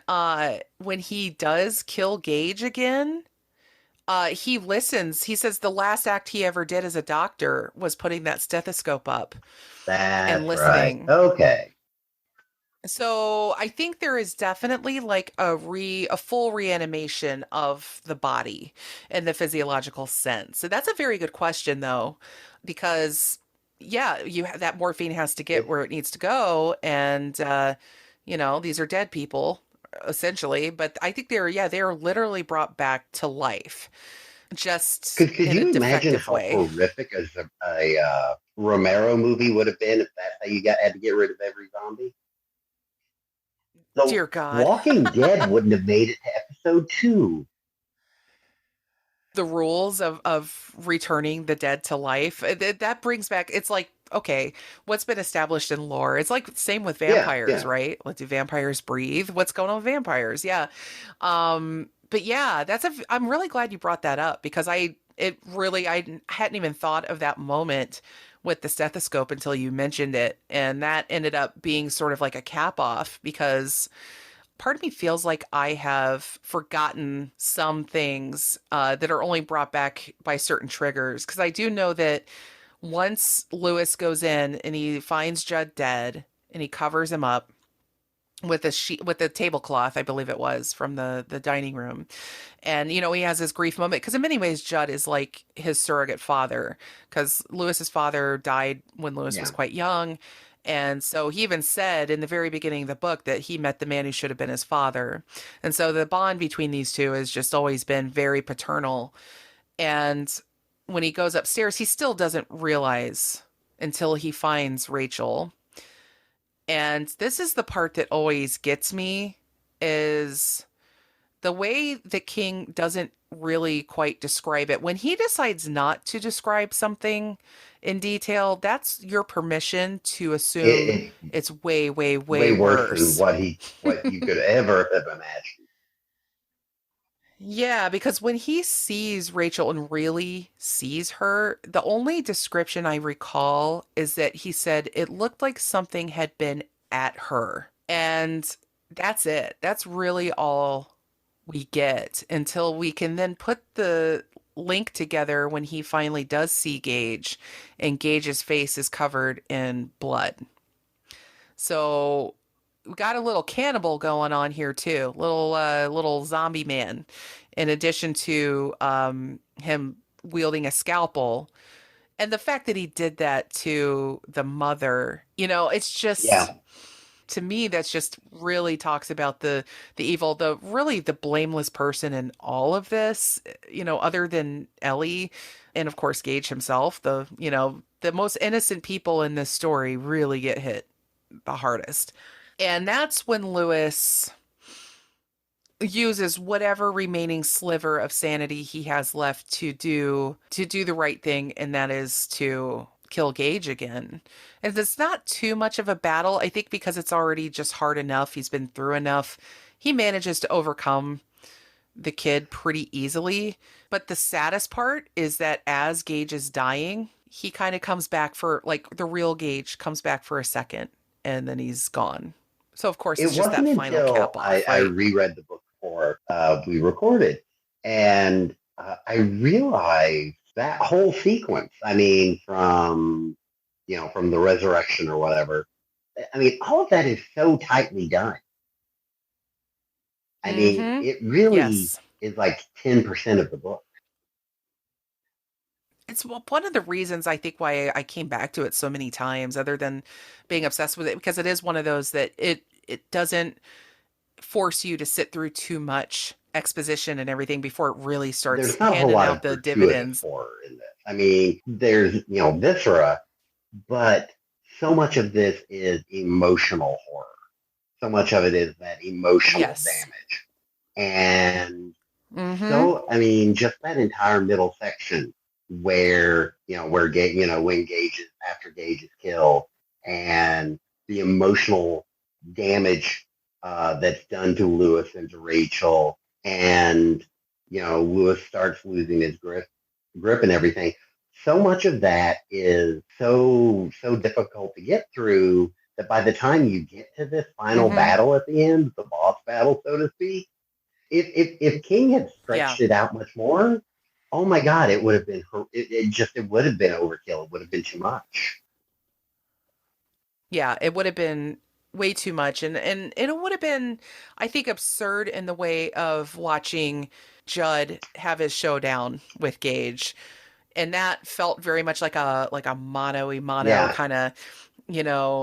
he does kill Gage again, he listens. He says the last act he ever did as a doctor was putting that stethoscope up and That's right. listening. Okay. So I think there is definitely like a full reanimation of the body in the physiological sense. So that's a very good question though, because yeah, that morphine has to get It's where it needs to go, and these are dead people essentially, but I think they're literally brought back to life, just could in a you imagine defective how way. horrific a Romero movie would have been if that's how you had to get rid of every zombie? The Dear God. Walking Dead wouldn't have made it to episode 2. The rules of returning the dead to life, that brings back, it's like, okay, what's been established in lore? It's like same with Yeah, vampires, yeah. right? Like, do vampires breathe? What's going on with vampires? Yeah. But yeah, I'm really glad you brought that up, because I hadn't even thought of that moment with the stethoscope until you mentioned it. And that ended up being sort of like a cap off, because part of me feels like I have forgotten some things that are only brought back by certain triggers. Because I do know that once Lewis goes in and he finds Judd dead and he covers him up with a sheet, with a tablecloth, I believe it was, from the dining room, and he has his grief moment, because in many ways Judd is like his surrogate father, because Lewis's father died when Lewis was Yeah. quite young. And so he even said in the very beginning of the book that he met the man who should have been his father. And so the bond between these two has just always been very paternal. And when he goes upstairs, he still doesn't realize until he finds Rachel. And this is the part that always gets me, is the way the king doesn't really quite describe it. When he decides not to describe something in detail, that's your permission to assume It it's way, way, way way worse than worse. what you could ever have imagined. Yeah, because when he sees Rachel and really sees her, the only description I recall is that he said it looked like something had been at her. And that's it. That's really all we get until we can then put the link together when he finally does see Gage, and Gage's face is covered in blood. So we got a little cannibal going on here too, little zombie man, in addition to him wielding a scalpel. And the fact that he did that to the mother, it's just, Yeah. to me, that's just really talks about the evil, the really the blameless person in all of this, other than Ellie and of course Gage himself. The most innocent people in this story really get hit the hardest. And that's when Lewis uses whatever remaining sliver of sanity he has left to do the right thing, and that is to kill Gage again. And it's not too much of a battle, I think, because it's already just hard enough. He's been through enough. He manages to overcome the kid pretty easily. But the saddest part is that as Gage is dying, he kind of comes back for, like, the real Gage comes back for a second, and then he's gone. So of course It it's just that wasn't final until cap off, I right? reread the book before we recorded, and I realized that whole sequence. I mean, from the resurrection or whatever. I mean, all of that is so tightly done. I mean, Mm-hmm. it really Yes. is like 10% of the book. It's one of the reasons I think why I came back to it so many times, other than being obsessed with it, because it is one of those that it doesn't force you to sit through too much exposition and everything before it really starts There's not a whole handing lot out of the gratuitous dividends. horror in this. I mean, there's, viscera, but so much of this is emotional horror. So much of it is that emotional Yes. damage. And Mm-hmm. so, I mean, just that entire middle section where when Gage is, after Gage is killed, and the emotional damage that's done to Lewis and to Rachel, and Lewis starts losing his grip and everything. So much of that is so difficult to get through that by the time you get to this final Mm-hmm. battle at the end, the boss battle, so to speak, if King had Yeah. stretched it out much more, oh my God, it would have been it would have been overkill. It would have been too much. Yeah. It would have been way too much. And it would have been, I think, absurd in the way of watching Judd have his showdown with Gage. And that felt very much like a mono a mono Yeah, kind of,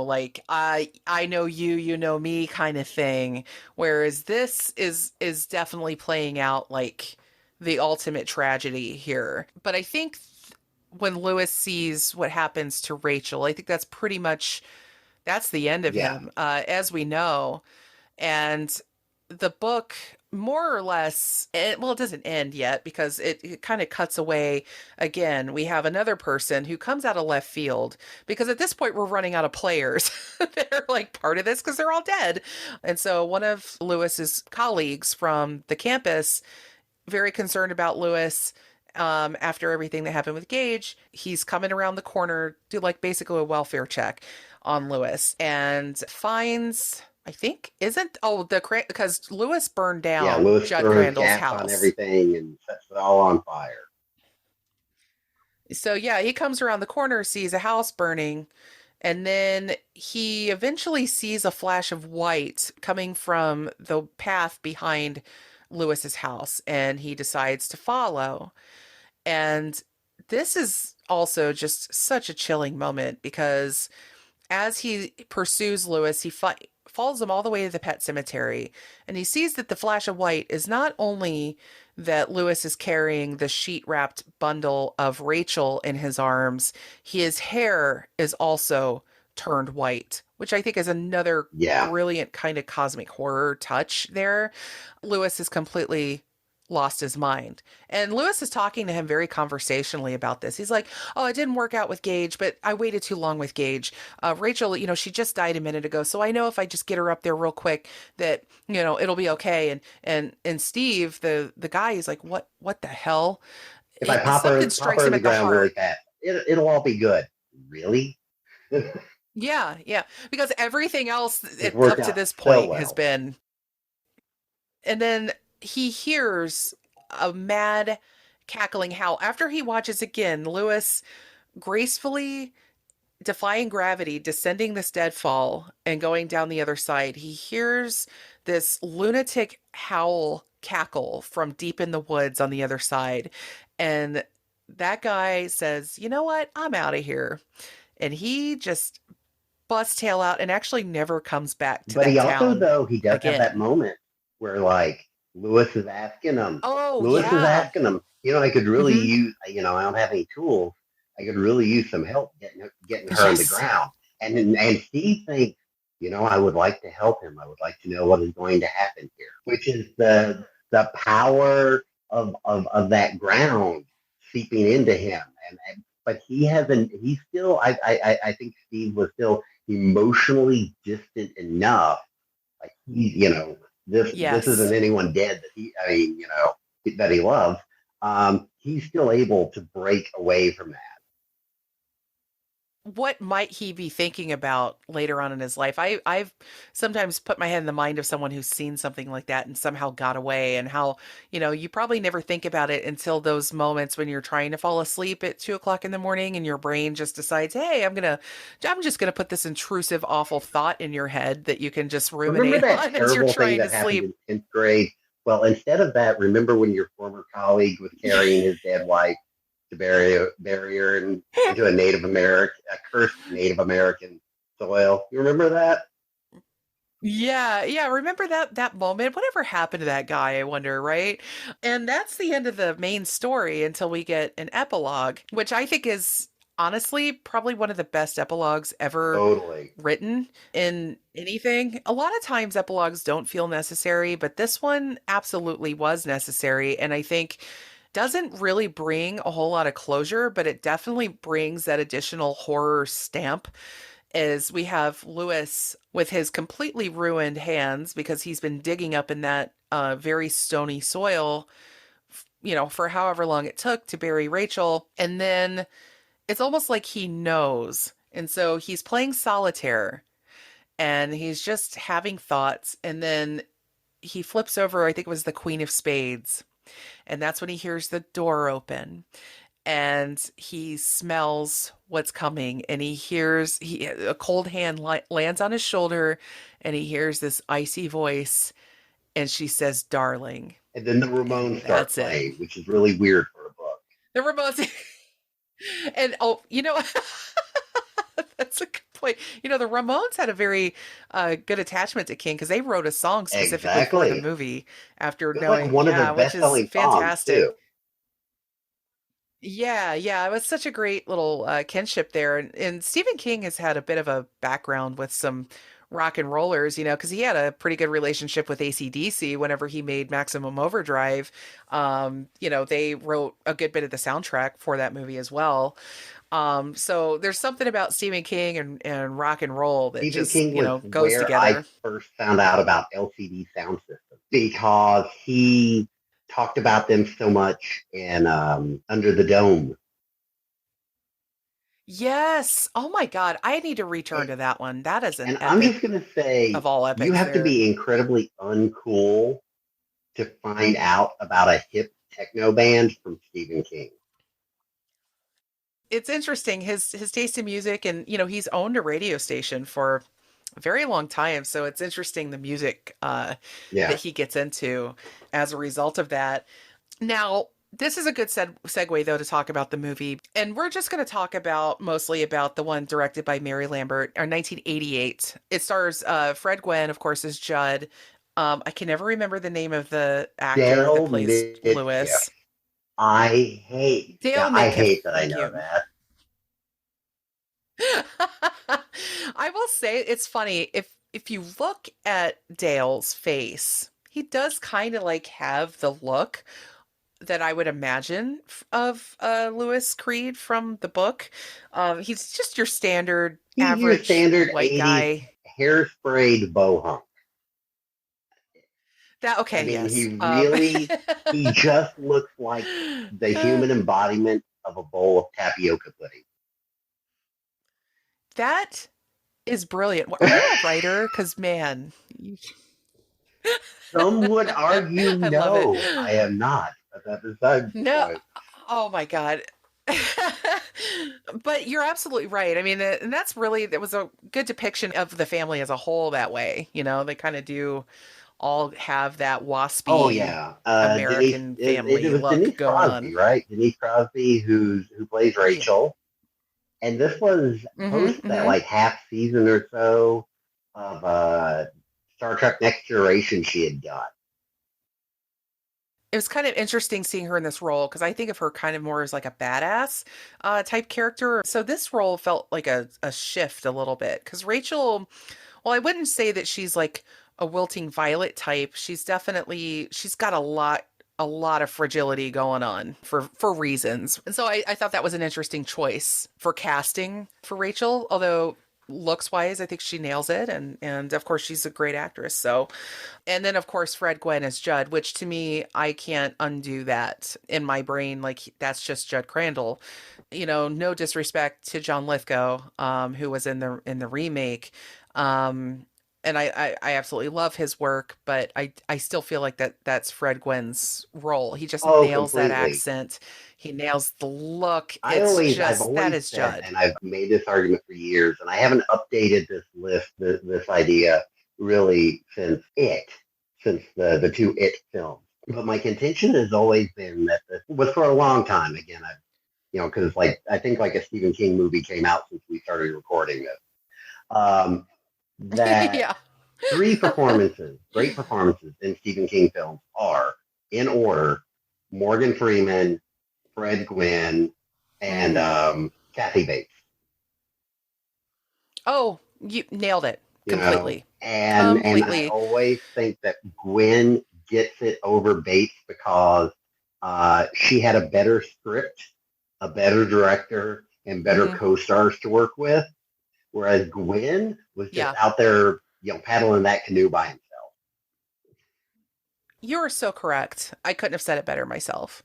like I know you, you know me kind of thing. Whereas this is definitely playing out like the ultimate tragedy here. But I think when Lewis sees what happens to Rachel, I think that's pretty much, that's the end of yeah. him, as we know. And the book more or less, well, it doesn't end yet because it kind of cuts away again. We have another person who comes out of left field because at this point we're running out of players that are like part of this because they're all dead. And so one of Lewis's colleagues from the campus, very concerned about Lewis, after everything that happened with Gage, he's coming around the corner to like basically a welfare check on Lewis and finds, I think, isn't, oh, because Lewis burned Yeah, down Lewis Judd throws Crandall's gas on house. everything and sets it all on fire. So yeah, he comes around the corner, sees a house burning, and then he eventually sees a flash of white coming from the path behind Lewis's house, and he decides to follow. And this is also just such a chilling moment because as he pursues Lewis, he follows him all the way to the pet cemetery. And he sees that the flash of white is not only that Lewis is carrying the sheet wrapped bundle of Rachel in his arms, his hair is also turned white, which I think is another Yeah. brilliant kind of cosmic horror touch there. Lewis is completely lost his mind. And Lewis is talking to him very conversationally about this. He's like, "Oh, it didn't work out with Gage, but I waited too long with Gage. Rachel, she just died a minute ago, so I know if I just get her up there real quick that, it'll be okay." And Steve, the guy, is like, "What the hell?" If I Something pop strikes her in him the at the ground really heart. fast, it'll all be good. Really? Yeah, yeah, because everything else It's worked up to out this so point has well. been. And then he hears a mad cackling howl. After he watches again, Lewis gracefully defying gravity, descending this deadfall and going down the other side. He hears this lunatic howl cackle from deep in the woods on the other side. And that guy says, "You know what? I'm out of here." And he just busts tail out and actually never comes back to But he that also, town though, he does have that again. moment where, like, Lewis is asking him, Oh, Lewis is yeah. asking him, I could really Hmm. use, I don't have any tools. I could really use some help getting her on the Yes. ground. And Steve thinks, I would like to help him. I would like to know what is going to happen here, which is the power of that ground seeping into him. But he's still, I think Steve was still emotionally distant enough. Like this isn't Yes. anyone dead that that he loves. He's still able to break away from that. What might he be thinking about later on in his life? I've sometimes put my head in the mind of someone who's seen something like that and somehow got away, and how, you probably never think about it until those moments when you're trying to fall asleep at 2 o'clock in the morning and your brain just decides, "Hey, I'm just gonna put this intrusive, awful thought in your head that you can just Remember ruminate that on as you're terrible thing trying to that happened sleep." in 10th grade? Well, instead of that, remember when your former colleague was carrying his dead wife to bury her into a a cursed Native American soil? You remember that? Yeah, yeah. Remember that moment? Whatever happened to that guy, I wonder, right? And that's the end of the main story until we get an epilogue, which I think is honestly probably one of the best epilogues ever Totally. written in anything. A lot of times epilogues don't feel necessary, but this one absolutely was necessary, and I think doesn't really bring a whole lot of closure, but it definitely brings that additional horror stamp. Is we have Lewis with his completely ruined hands because he's been digging up in that very stony soil, for however long it took to bury Rachel. And then it's almost like he knows. And so he's playing solitaire and he's just having thoughts. And then he flips over, I think it was the Queen of Spades. And that's when he hears the door open and he smells what's coming and he hears a cold hand lands on his shoulder and he hears this icy voice and she says, "Darling." And then the And Ramones start that's it. playing, which is really weird for a book. The remote. And oh, that's a good point. The Ramones had a very good attachment to King because they wrote a song specifically for the Exactly. movie after It was like knowing, one of their yeah, which is best-selling songs fantastic. too. Yeah, yeah, it was such a great little kinship there. And Stephen King has had a bit of a background with some rock and rollers, because he had a pretty good relationship with AC/DC whenever he made Maximum Overdrive. They wrote a good bit of the soundtrack for that movie as well. So there's something about Stephen King and rock and roll that Stephen just, King was goes where I together. first found out about LCD sound systems because he talked about them so much in Under the Dome. Yes. Oh my God. I need to return And, to that one. That is an and I'm epic just going to of say, all you epics have to there. be incredibly uncool to find out about a hip techno band from Stephen King. It's interesting his taste in music, and he's owned a radio station for a very long time, so it's interesting the music that Yeah. he gets into as a result of that. Now, this is a good segue though to talk about the movie, and we're just going to talk about mostly about the one directed by Mary Lambert, or 1988. It stars Fred Gwynne, of course, as Judd. I can never remember the name of the actor that Dale plays Midkiff. Lewis. Yeah, Dale I Midkiff. hate that I Thank know you. that. I will say it's funny if you look at Dale's face, he does kind of like have the look that I would imagine of Lewis Creed from the book. He's just your standard He's your average standard white 80s guy. hairsprayed bohunk. That I okay, mean, yes. he just looks like the human embodiment of a bowl of tapioca That is brilliant. Are pudding. you a writer? Because man, Some would argue I love it. no, I am not. But that's beside the No, point. oh my God. But you're absolutely right. I mean, and that was a good depiction of the family as a whole that way. They kind of do all have that Oh waspy yeah, Denise. American It family was look Denise going Crosby, on. right? Denise Crosby, who plays Yeah. Rachel, and this was post Mm-hmm. that Mm-hmm. like half season or so of Star Trek Next Generation she had got. It was kind of interesting seeing her in this role because I think of her kind of more as like a badass type character. So this role felt like a shift a little bit because Rachel, well, I wouldn't say that she's like a wilting violet type. She's got a lot of fragility going on for reasons. And so I thought that was an interesting choice for casting for Rachel, although looks wise, I think she nails it. And of course she's a great actress. So and then of course Fred Gwynne as Judd, which to me I can't undo that in my brain. Like that's just Judd Crandall. No disrespect to John Lithgow, who was in the remake. Um, and I absolutely love his work, but I still feel like that's Fred Gwynn's role. He just Oh, nails that completely. accent. He nails the look. I've That always is said, Judd. and I've made this argument for years, and I haven't updated this list, this idea really since the two It films. But my contention has always been that this was for a long time. Again, because like I think like a Stephen King movie came out since we started recording this. Um, that Yeah. great performances in Stephen King films are in order: Morgan Freeman, Fred Gwynne, and Mm. Kathy Bates. Oh, you nailed it completely. And I Completely. always think that Gwynne gets it over Bates because she had a better script, a better director, and better Hmm. co-stars to work with, whereas Gwynne was just Yeah. out there, paddling that canoe by himself. You are so correct. I couldn't have said it better myself.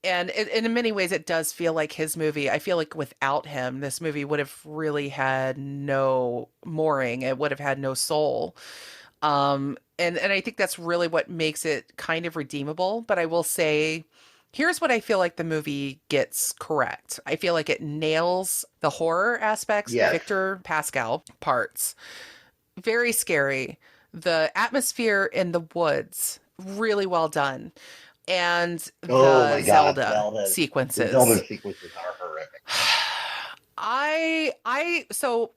And in many ways, it does feel like his movie. I feel like without him, this movie would have really had no mooring. It would have had no soul. And I think that's really what makes it kind of redeemable. But I will say, here's what I feel like the movie gets correct. I feel like it nails the horror aspects, Yes. Victor Pascal parts. Very scary. The atmosphere in the woods, really well done. And Oh the my God, Zelda The Zelda sequences. sequences are horrific. So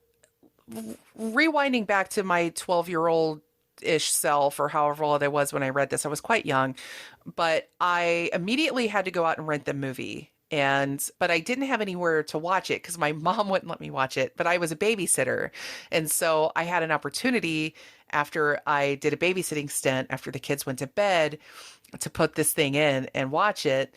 rewinding back to my 12-year-old ish self, or however old I was when I read this, I was quite young, but I immediately had to go out and rent the movie. but I didn't have anywhere to watch it because my mom wouldn't let me watch it, but I was a babysitter. And so I had an opportunity after I did a babysitting stint after the kids went to bed to put this thing in and watch it.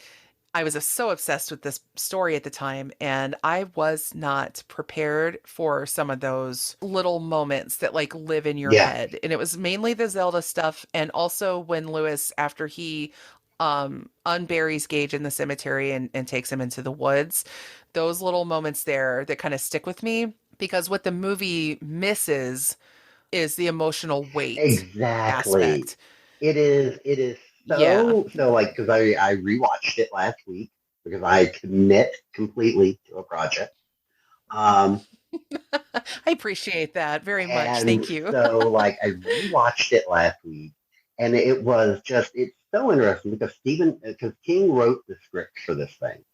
I was so obsessed with this story at the time, and I was not prepared for some of those little moments that like live in your Yeah, head. And it was mainly the Zelda stuff, and also when Lewis, after he unburies Gage in the cemetery and takes him into the woods, those little moments there that kind of stick with me because what the movie misses is the emotional weight exactly. aspect. It is Yeah. so like because I rewatched it last week because I commit completely to a project. Um, I appreciate that very much. and Thank you. so like I rewatched it last week, and it was just it's so interesting because King wrote the script for this thing,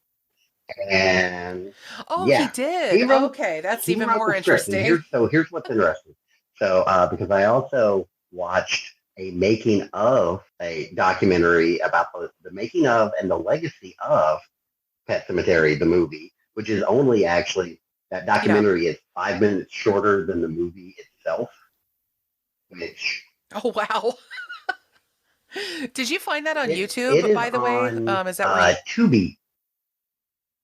and Oh, he yeah, did. he wrote Okay, that's he even wrote more the script, and interesting. here's what's interesting. So because I also watched a making of a documentary about the making of and the legacy of Pet Cemetery, the movie, which is only actually that Yeah. documentary is 5 minutes shorter than the movie itself, which Oh, wow. Did you find that on it YouTube, is by the way? on Is that where you? Tubi.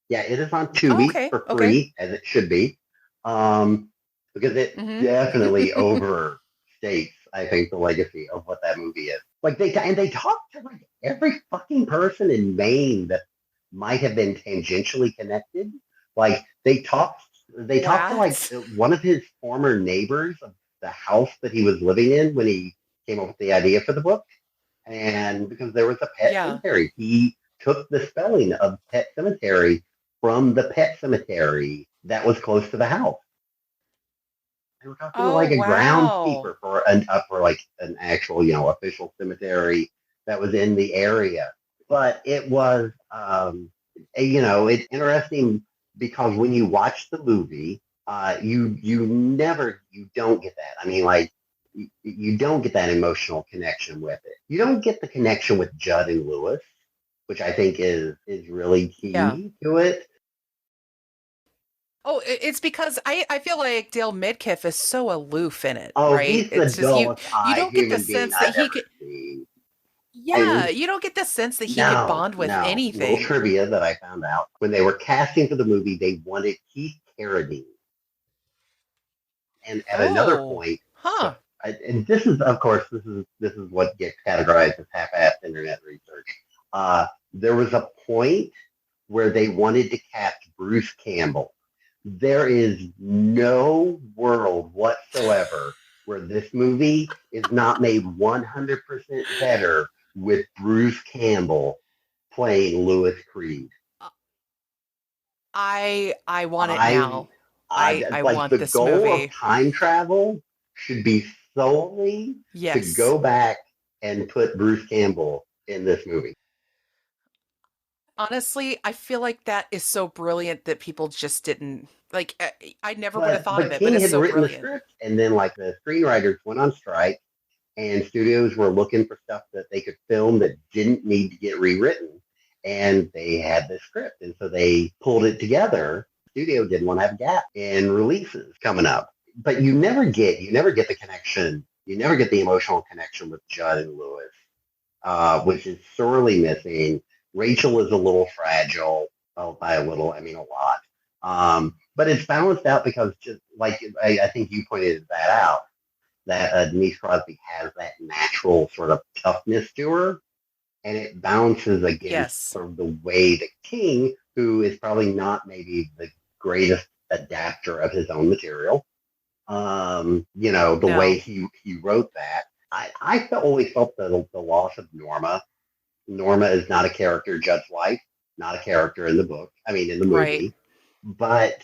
Yeah, it is on Oh, Tubi okay. for Okay. free, as it should be, um, because it Mm-hmm. definitely overstates, I think, the legacy of what that movie is. Like they talk to like every fucking person in Maine that might have been tangentially connected. Like they talked to like What? one of his former neighbors of the house that he was living in when he came up with the idea for the book. And because there was a pet Yeah. cemetery, he took the spelling of pet cemetery from the pet cemetery that was close to the house. They were talking to Oh, like a wow. groundskeeper for like an actual, official cemetery that was in the area. But it was, it's interesting because when you watch the movie, you don't get that. I mean, like you don't get that emotional connection with it. You don't get the connection with Judd and Lewis, which I think is really Yeah. key to it. Oh, it's because I feel like Dale Midkiff is so aloof in it, Oh, right? he's the It's just dullest you eyed don't get the human being sense that I've he ever could. seen. Yeah, And you don't get the sense that he could no, bond with no. Little anything. trivia that I found out when they were casting for the movie, they wanted Keith Carradine. And at another Oh, point, so huh. and this is, of course, this is what gets categorized as half-assed internet research. There was a point where they wanted to cast Bruce Campbell. There is no world whatsoever where this movie is not made 100% better with Bruce Campbell playing Lewis Creed. I want it I, now. I I like want the this goal of movie. time travel should be solely to Yes. go back and put Bruce Campbell in this movie. Honestly, I feel like that is so brilliant that people just didn't like I never would have But thought of but it, but King it's had so written the brilliant. script, and then like the screenwriters went on strike, and studios were looking for stuff that they could film that didn't need to get rewritten, and they had the script, and so they pulled it together. The studio didn't want to have a gap in releases coming up, but you never get the connection, you never get the emotional connection with Judd and Lewis, which is sorely missing. Rachel is a little fragile. Well, by a little, I mean a lot. But it's balanced out because just like I think you pointed that out, that Denise Crosby has that natural sort of toughness to her, and it balances against Yes. sort of the way that King, who is probably not maybe the greatest adapter of his own material, the way No. he wrote that. I always felt the loss of Norma. Norma is not a character, Judd's wife, not a character in the book. I mean, in the Right. movie. But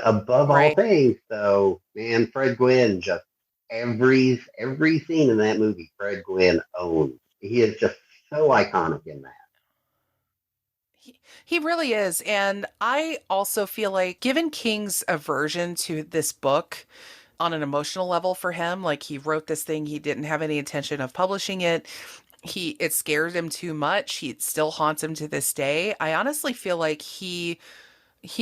above all Right. things, though, man, Fred Gwynn just every scene in that movie, Fred Gwynn owns. He is just so iconic in that. He really is. And I also feel like, given King's aversion to this book on an emotional level for him, like he wrote this thing, he didn't have any intention of publishing it. it scares him too much. It still haunts him to this day. I honestly feel like he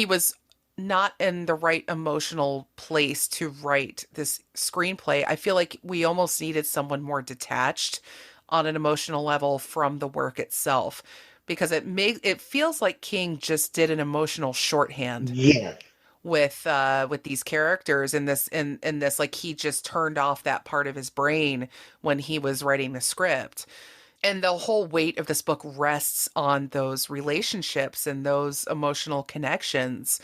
was not in the right emotional place to write this screenplay. I feel like we almost needed someone more detached on an emotional level from the work itself, because it feels like King just did an emotional shorthand Yes. with these characters in this, like he just turned off that part of his brain when he was writing the script. And the whole weight of this book rests on those relationships and those emotional connections.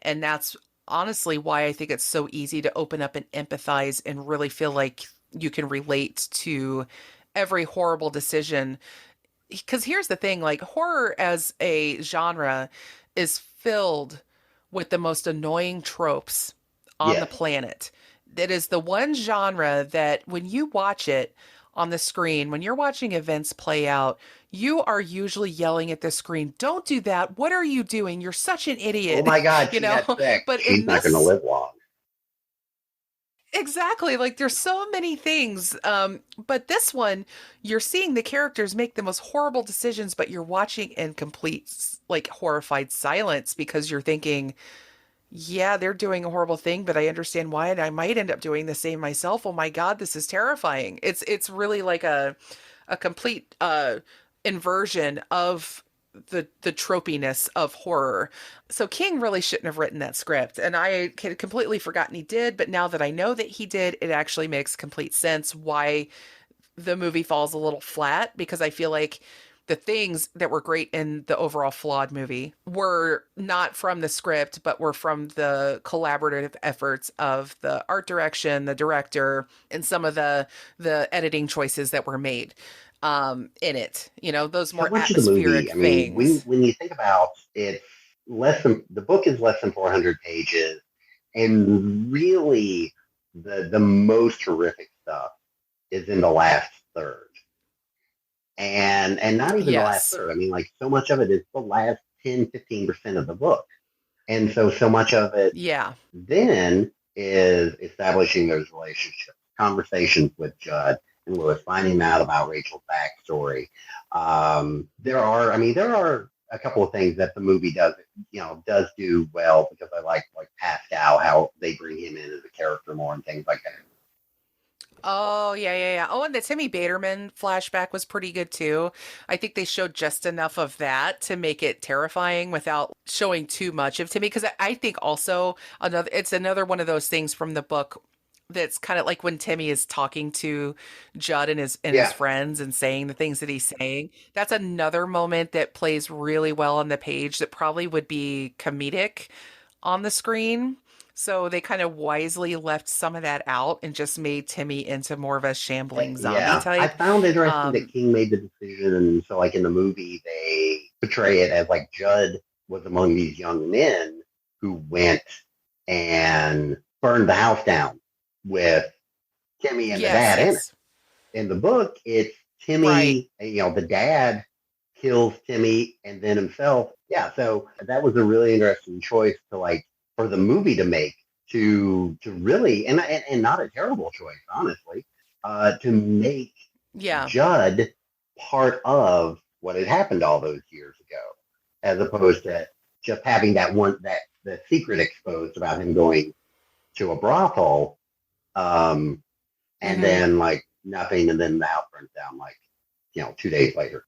And that's honestly why I think it's so easy to open up and empathize and really feel like you can relate to every horrible decision. Because here's the thing, like horror as a genre is filled with the most annoying tropes on the Yes. planet. It is the one genre that when you watch it on the screen, when you're watching events play out, you are usually yelling at the screen, "Don't do that. What are you doing? You're such an Oh idiot." my God, You she know? got sick. But She's in not going to this, live long. exactly, like there's so many things. But this one, you're seeing the characters make the most horrible decisions, but you're watching in complete, like, horrified silence because you're thinking, yeah, they're doing a horrible thing, but I understand why, and I might end up doing the same myself. Oh my God, this is terrifying. It's really like a complete inversion of the tropiness of horror. So King really shouldn't have written that script, and I had completely forgotten he did, but now that I know that he did, it actually makes complete sense why the movie falls a little flat, because I feel like the things that were great in the overall flawed movie were not from the script, but were from the collaborative efforts of the art direction, the director, and some of the editing choices that were made in it. You know, those So more much of the movie, atmospheric I mean, things. when you think about it, the book is less than 400 pages, and really the most horrific stuff is in the last third. And not even the last Yes. third. I mean, like so much of it is the last 10-15% of the book. And so much of it Yeah. then is establishing those relationships, conversations with Judd and Lewis, finding out about Rachel's backstory. There are a couple of things that the movie does do well, because I like Pascal, how they bring him in as a character more and things like that. Oh, yeah, yeah, yeah. Oh, and the Timmy Baterman flashback was pretty good too. I think they showed just enough of that to make it terrifying without showing too much of Timmy. Because I think also it's another one of those things from the book that's kind of like when Timmy is talking to Judd and his Yeah, friends and saying the things that he's saying. That's another moment that plays really well on the page that probably would be comedic on the screen. So they kind of wisely left some of that out and just made Timmy into more of a shambling zombie yeah. I type. found interesting that Um, King made the decision, and so like in the movie, they portray it as like Judd was among these young men who went and burned the house down with Timmy and the yes, dad in it. yes. In the book, it's Right. Timmy, the dad kills Timmy and then himself. Yeah, so that was a really interesting choice to like for the movie to make, to really, and not a terrible choice, honestly, to make Yeah. Judd part of what had happened all those years ago, as opposed to just having that the secret exposed about him going to a brothel, um, and Hmm. then like nothing, and then the house burns down like 2 days later.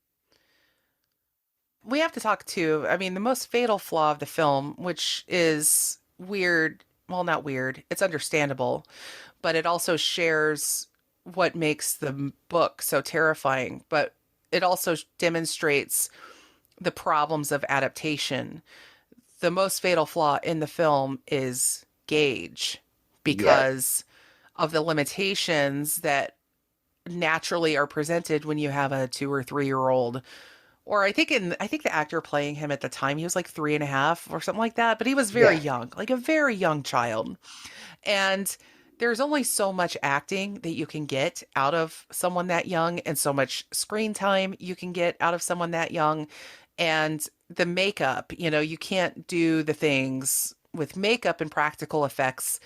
We have to talk too. I mean, the most fatal flaw of the film, which is weird, well, not weird, it's understandable, but it also shares what makes the book so terrifying. But it also demonstrates the problems of adaptation. The most fatal flaw in the film is Gage, Yes, because of the limitations that naturally are presented when you have a 2 or 3 year old. Or I think the actor playing him at the time, he was like 3.5 or something like that, but he was very yes, young, like a very young child. And there's only so much acting that you can get out of someone that young, and so much screen time you can get out of someone that young. And the makeup, you can't do the things with makeup and practical effects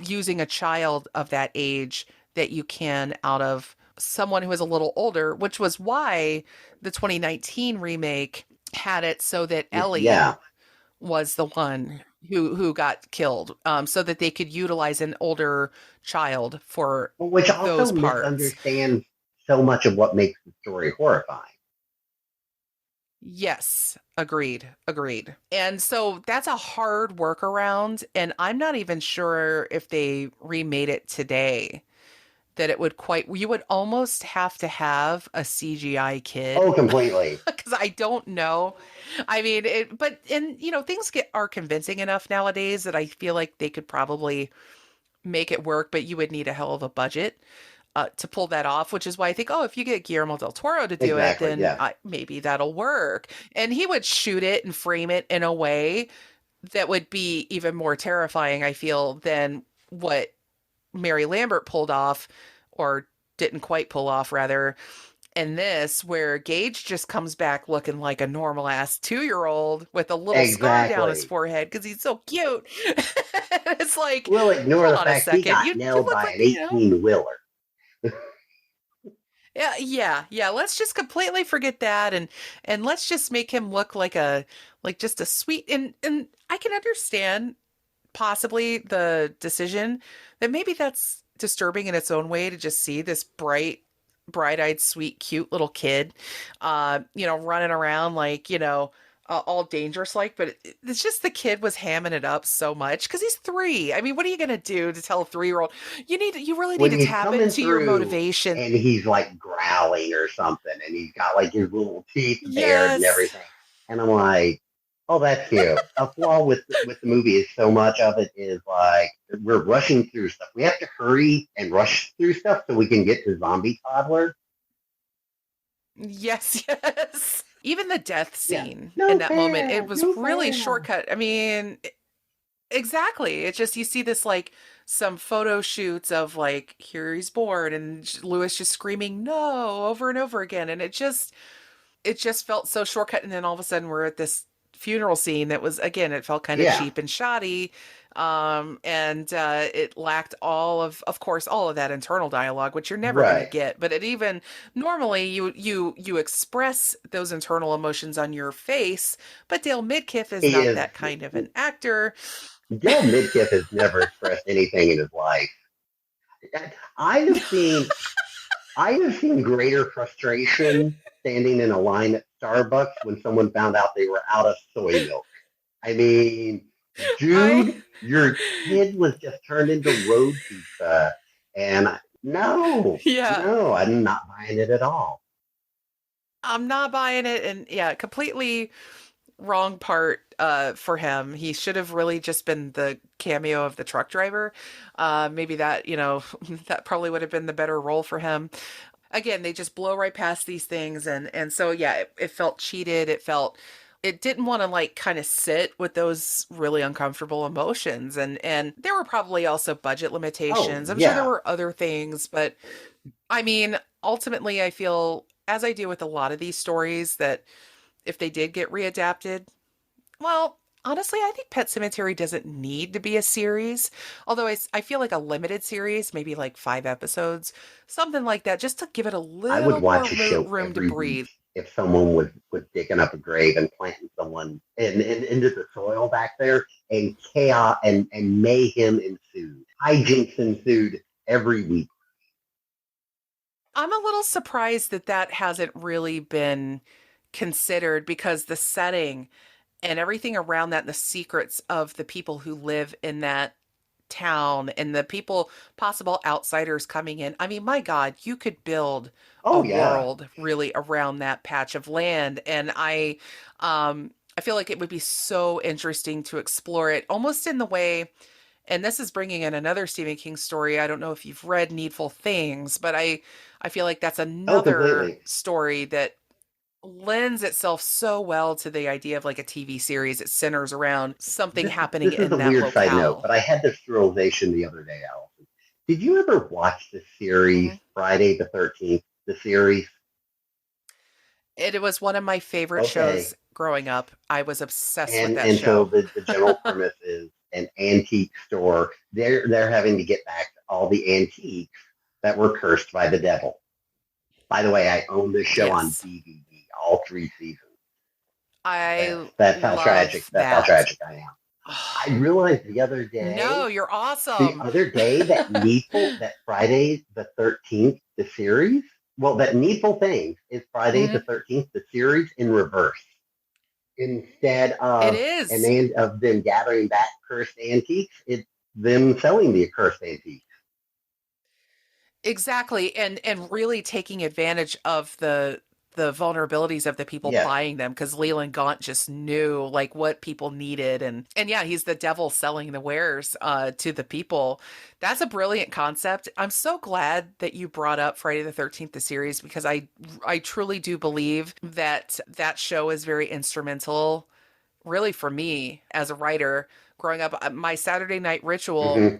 using a child of that age that you can out of someone who was a little older, which was why the 2019 remake had it so that Ellie Yeah, was the one who got killed, so that they could utilize an older child for which also those parts. misunderstands so much of what makes the story horrifying. Yes, agreed, agreed. And so that's a hard workaround, and I'm not even sure if they remade it today that it would quite, you would almost have to have a CGI Oh, kid completely. because I don't know. I mean, but and things are convincing enough nowadays that I feel like they could probably make it work, but you would need a hell of a budget to pull that off, which is why I think, oh, if you get Guillermo del Toro to do it, Exactly. then Yes. maybe that'll work. And he would shoot it and frame it in a way that would be even more terrifying, I feel, than what Mary Lambert pulled off, or didn't quite pull off, rather, in this, where Gage just comes back looking like a normal ass 2-year-old with a little scar down his Exactly. forehead because he's so cute. It's like, We'll ignore hold the on a fact he second, got you nailed look by like an 18-wheeler. yeah, yeah, yeah. Let's just completely forget that, and let's just make him look like just a sweet, and I can understand possibly the decision that maybe that's disturbing in its own way to just see this bright-eyed, sweet, cute little kid, running around like, all dangerous like, but it's just the kid was hamming it up so much because he's 3. I mean, what are you gonna do to tell a 3-year-old? You really need When to he's tap coming into your through motivation. and he's like growling or something, and he's got like his little teeth bared and Yes. everything, and I'm like, oh, that's cute. A flaw with the movie is so much of it is like we're rushing through stuff. We have to hurry and rush through stuff so we can get to zombie toddler. Yes, yes. Even the death Yeah, scene in no that moment, it fair, was no really fair. shortcut. I mean, exactly. It's just you see this like some photo shoots of like here he's born and Lewis just screaming no over and over again, and it just felt so shortcut. And then all of a sudden we're at this funeral scene that was, again, it felt kind of Yeah, cheap and shoddy, and it lacked of course, all of that internal dialogue, which you're never going to right. get. But it even normally you express those internal emotions on your face, but Dale Midkiff is He not is. that kind of an actor. Dale Midkiff has never expressed anything in his life. I have seen I have seen greater frustration standing in a line at Starbucks when someone found out they were out of soy milk. I mean, I dude, your kid was just turned into road pizza. And no, yeah, no, I'm not buying it at all. I'm not buying it, and yeah, completely wrong part for him. He should have really just been the cameo of the truck driver. Maybe that, that probably would have been the better role for him. Again, they just blow right past these things, and so yeah, it felt cheated. It didn't want to like kind of sit with those really uncomfortable emotions, and there were probably also budget Oh, limitations. I'm sure there yeah. were other things, but I mean, ultimately I feel, as I do with a lot of these stories, that if they did get readapted, well, honestly, I think Pet Cemetery doesn't need to be a series. Although I feel like a limited series, maybe like 5 episodes, something like that, just to give it a I would little more watch a show room to every week breathe. if someone was digging up a grave and planting someone into the soil back there, and chaos and mayhem ensued. Hijinks ensued every week. I'm a little surprised that that hasn't really been considered because the setting and everything around that, and the secrets of the people who live in that town and the people, possible outsiders coming in. I mean, my God, you could build a Oh yeah. world really around that patch of land. And I feel like it would be so interesting to explore it almost in the way, and this is bringing in another Stephen King story. I don't know if you've read Needful Things, but I feel like that's Oh, another completely. story that lends itself so well to the idea of like a TV series. It centers around something happening This is a in that weird side note, locale. but I had this realization the other day, Allison. Did you ever watch the series Mhm. Friday the 13th? The series? It was one of my favorite shows Okay. growing up. I was obsessed with that And so show. the general premise is an antique store. They're having to get back all the antiques that were cursed by the devil. By the way, I own this show on Yes. DVD, all 3 seasons. I That's how tragic. love That's how that. tragic I am. I realized the other No, day, you're awesome. that Friday the 13th, the series, well, that Needful Things is Friday the Mhm. 13th, the series in reverse. Instead It of is. of them gathering back cursed antiques, it's them selling the cursed antiques. Exactly, and really taking advantage of the vulnerabilities of the people Yes, buying them because Leland Gaunt just knew like what people needed and yeah, he's the devil selling the wares to the people. That's a brilliant concept. I'm so glad that you brought up Friday the 13th the series because I truly do believe that that show is very instrumental really for me as a writer growing up. My Saturday night ritual hmm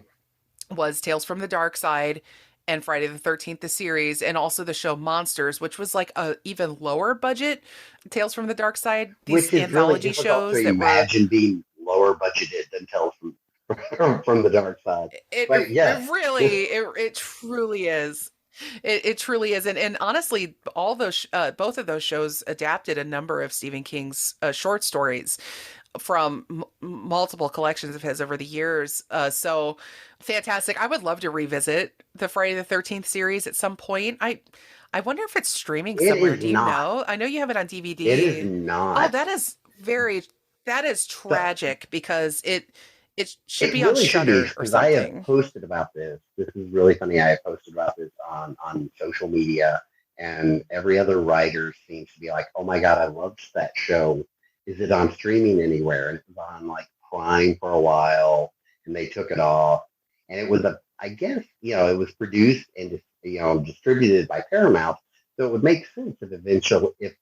was Tales from the Dark Side and Friday the 13th the series and also the show Monsters, which was like a even lower budget Tales from the Dark Side, these which is really anthology difficult to shows that were imagine being lower budgeted than Tales from the Dark Side. But yes, it really it truly is. It truly is, and honestly, all those both of those shows adapted a number of Stephen King's short stories from multiple collections of his over the years. So fantastic! I would love to revisit the Friday the 13th series at some point. I wonder if it's streaming it somewhere. is Do you not. know? I know you have it on It is DVD. Oh, not. that is So tragic because it should it be on really should be Shutter or because I have something. posted about this. This is really funny. I have posted about this on social media, and every other writer seems to be like, "Oh my god, I loved that show. Is it on streaming anywhere?" And it was on like Prime for a while, and they took it off. And it was I guess it was produced and distributed by Paramount, so it would make sense if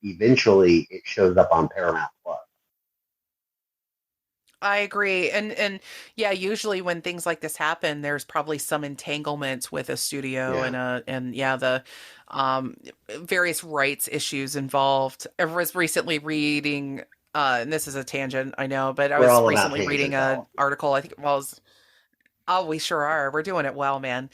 eventually it shows up on Paramount Plus. I agree. And yeah, usually when things like this happen, there's probably some entanglement with a studio Yeah, and yeah, the um various rights issues involved. I was recently reading and this is a tangent, I know, but I we're was all about recently reading tangents, an Allison. article, I think it was oh, we sure are. We're doing it well, man.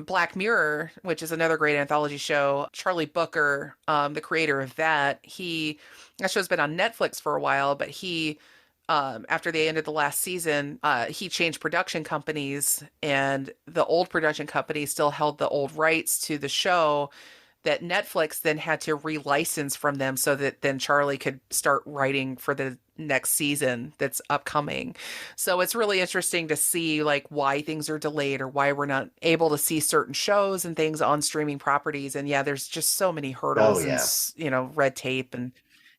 Black Mirror, which is another great anthology show. Charlie Booker, the creator of that show's been on Netflix for a while, but after they ended the last season, he changed production companies, and the old production company still held the old rights to the show that Netflix then had to relicense from them so that then Charlie could start writing for the next season that's upcoming. So it's really interesting to see like why things are delayed or why we're not able to see certain shows and things on streaming properties. And yeah, there's just so many Oh hurdles and yeah. red tape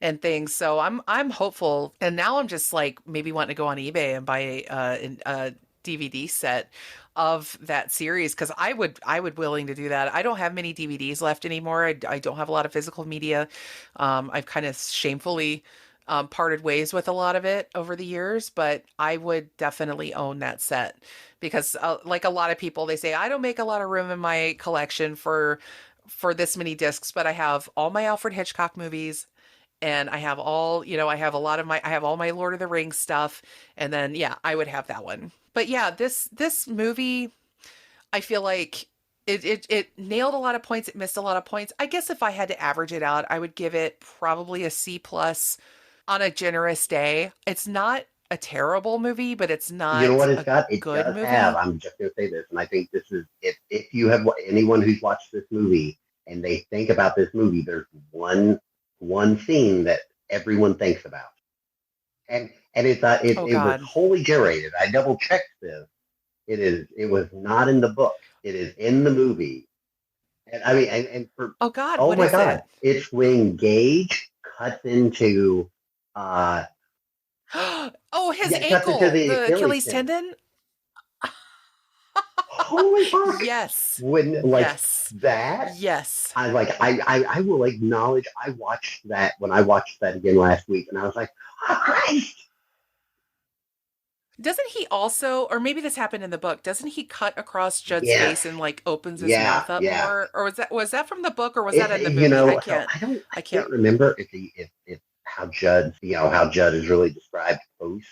and things. So I'm hopeful. And now I'm just like maybe wanting to go on eBay and buy a DVD set of that series because I would willing to do that. I don't have many DVDs left anymore. I don't have a lot of physical media. I've kind of shamefully parted ways with a lot of it over the years, but I would definitely own that set because like a lot of people, they say I don't make a lot of room in my collection for this many discs, but I have all my Alfred Hitchcock movies and I have I have a lot of I have all my Lord of the Rings stuff, and then yeah, I would have that one. But yeah, this movie, I feel like it nailed a lot of points, it missed a lot of points. I guess if I had to average it out, I would give it probably a C plus on a generous day. It's not a terrible movie, but it's You know not what it's a got? It good does have. movie. I'm just going to say this, and I think this is if you have anyone who's watched this movie and they think about this movie, there's one scene that everyone thinks about, and it was Oh God. wholly generated. I double checked this. It was not in the book. It is in the movie, and I mean, and for Oh God, oh what my is god, it? it's when Gage cuts into uh Oh, his yeah cuts into ankle, the the Achilles Achilles tendon. tendon? Holy fuck! Yes. When like Yes. that, Yes. I will acknowledge I watched that when I watched that again last week, and I was like, oh Christ! Doesn't he also, or maybe this happened in the book, doesn't he cut across Judd's Yes, face and like opens his yeah, mouth up yeah. more? Or was that from the book or was that It's in the movie? so I I can't can't remember if how Judd is really described post.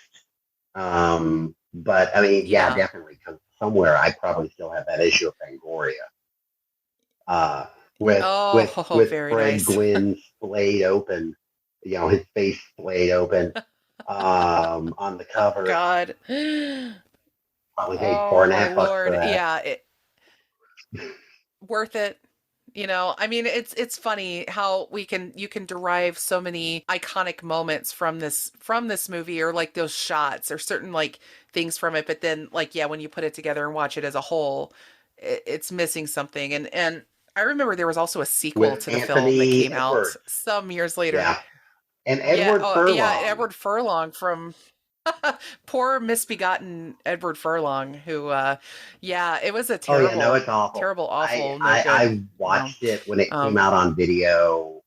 But I mean, yeah, yeah. definitely because somewhere I probably still have that issue of Fangoria. Oh, with very Fred nice. Gwynn splayed open, his face splayed open on the cover. God. Probably paid four Oh and a my half bucks for Lord. that. Yeah, worth it. I mean, it's funny how you can derive so many iconic moments from this movie, or like those shots or certain like things from it, but then like yeah, when you put it together and watch it as a whole, it's missing something. And I remember there was also a sequel With to the film that Anthony came out Edwards. some years later. Yeah. And Yeah, Edward oh yeah, Furlong. Edward Furlong from poor misbegotten Edward Furlong, who yeah, it was a Oh yeah, no, terrible, it's awful. terrible, I, awful, no I good. I No. watched it when it came Um out on video,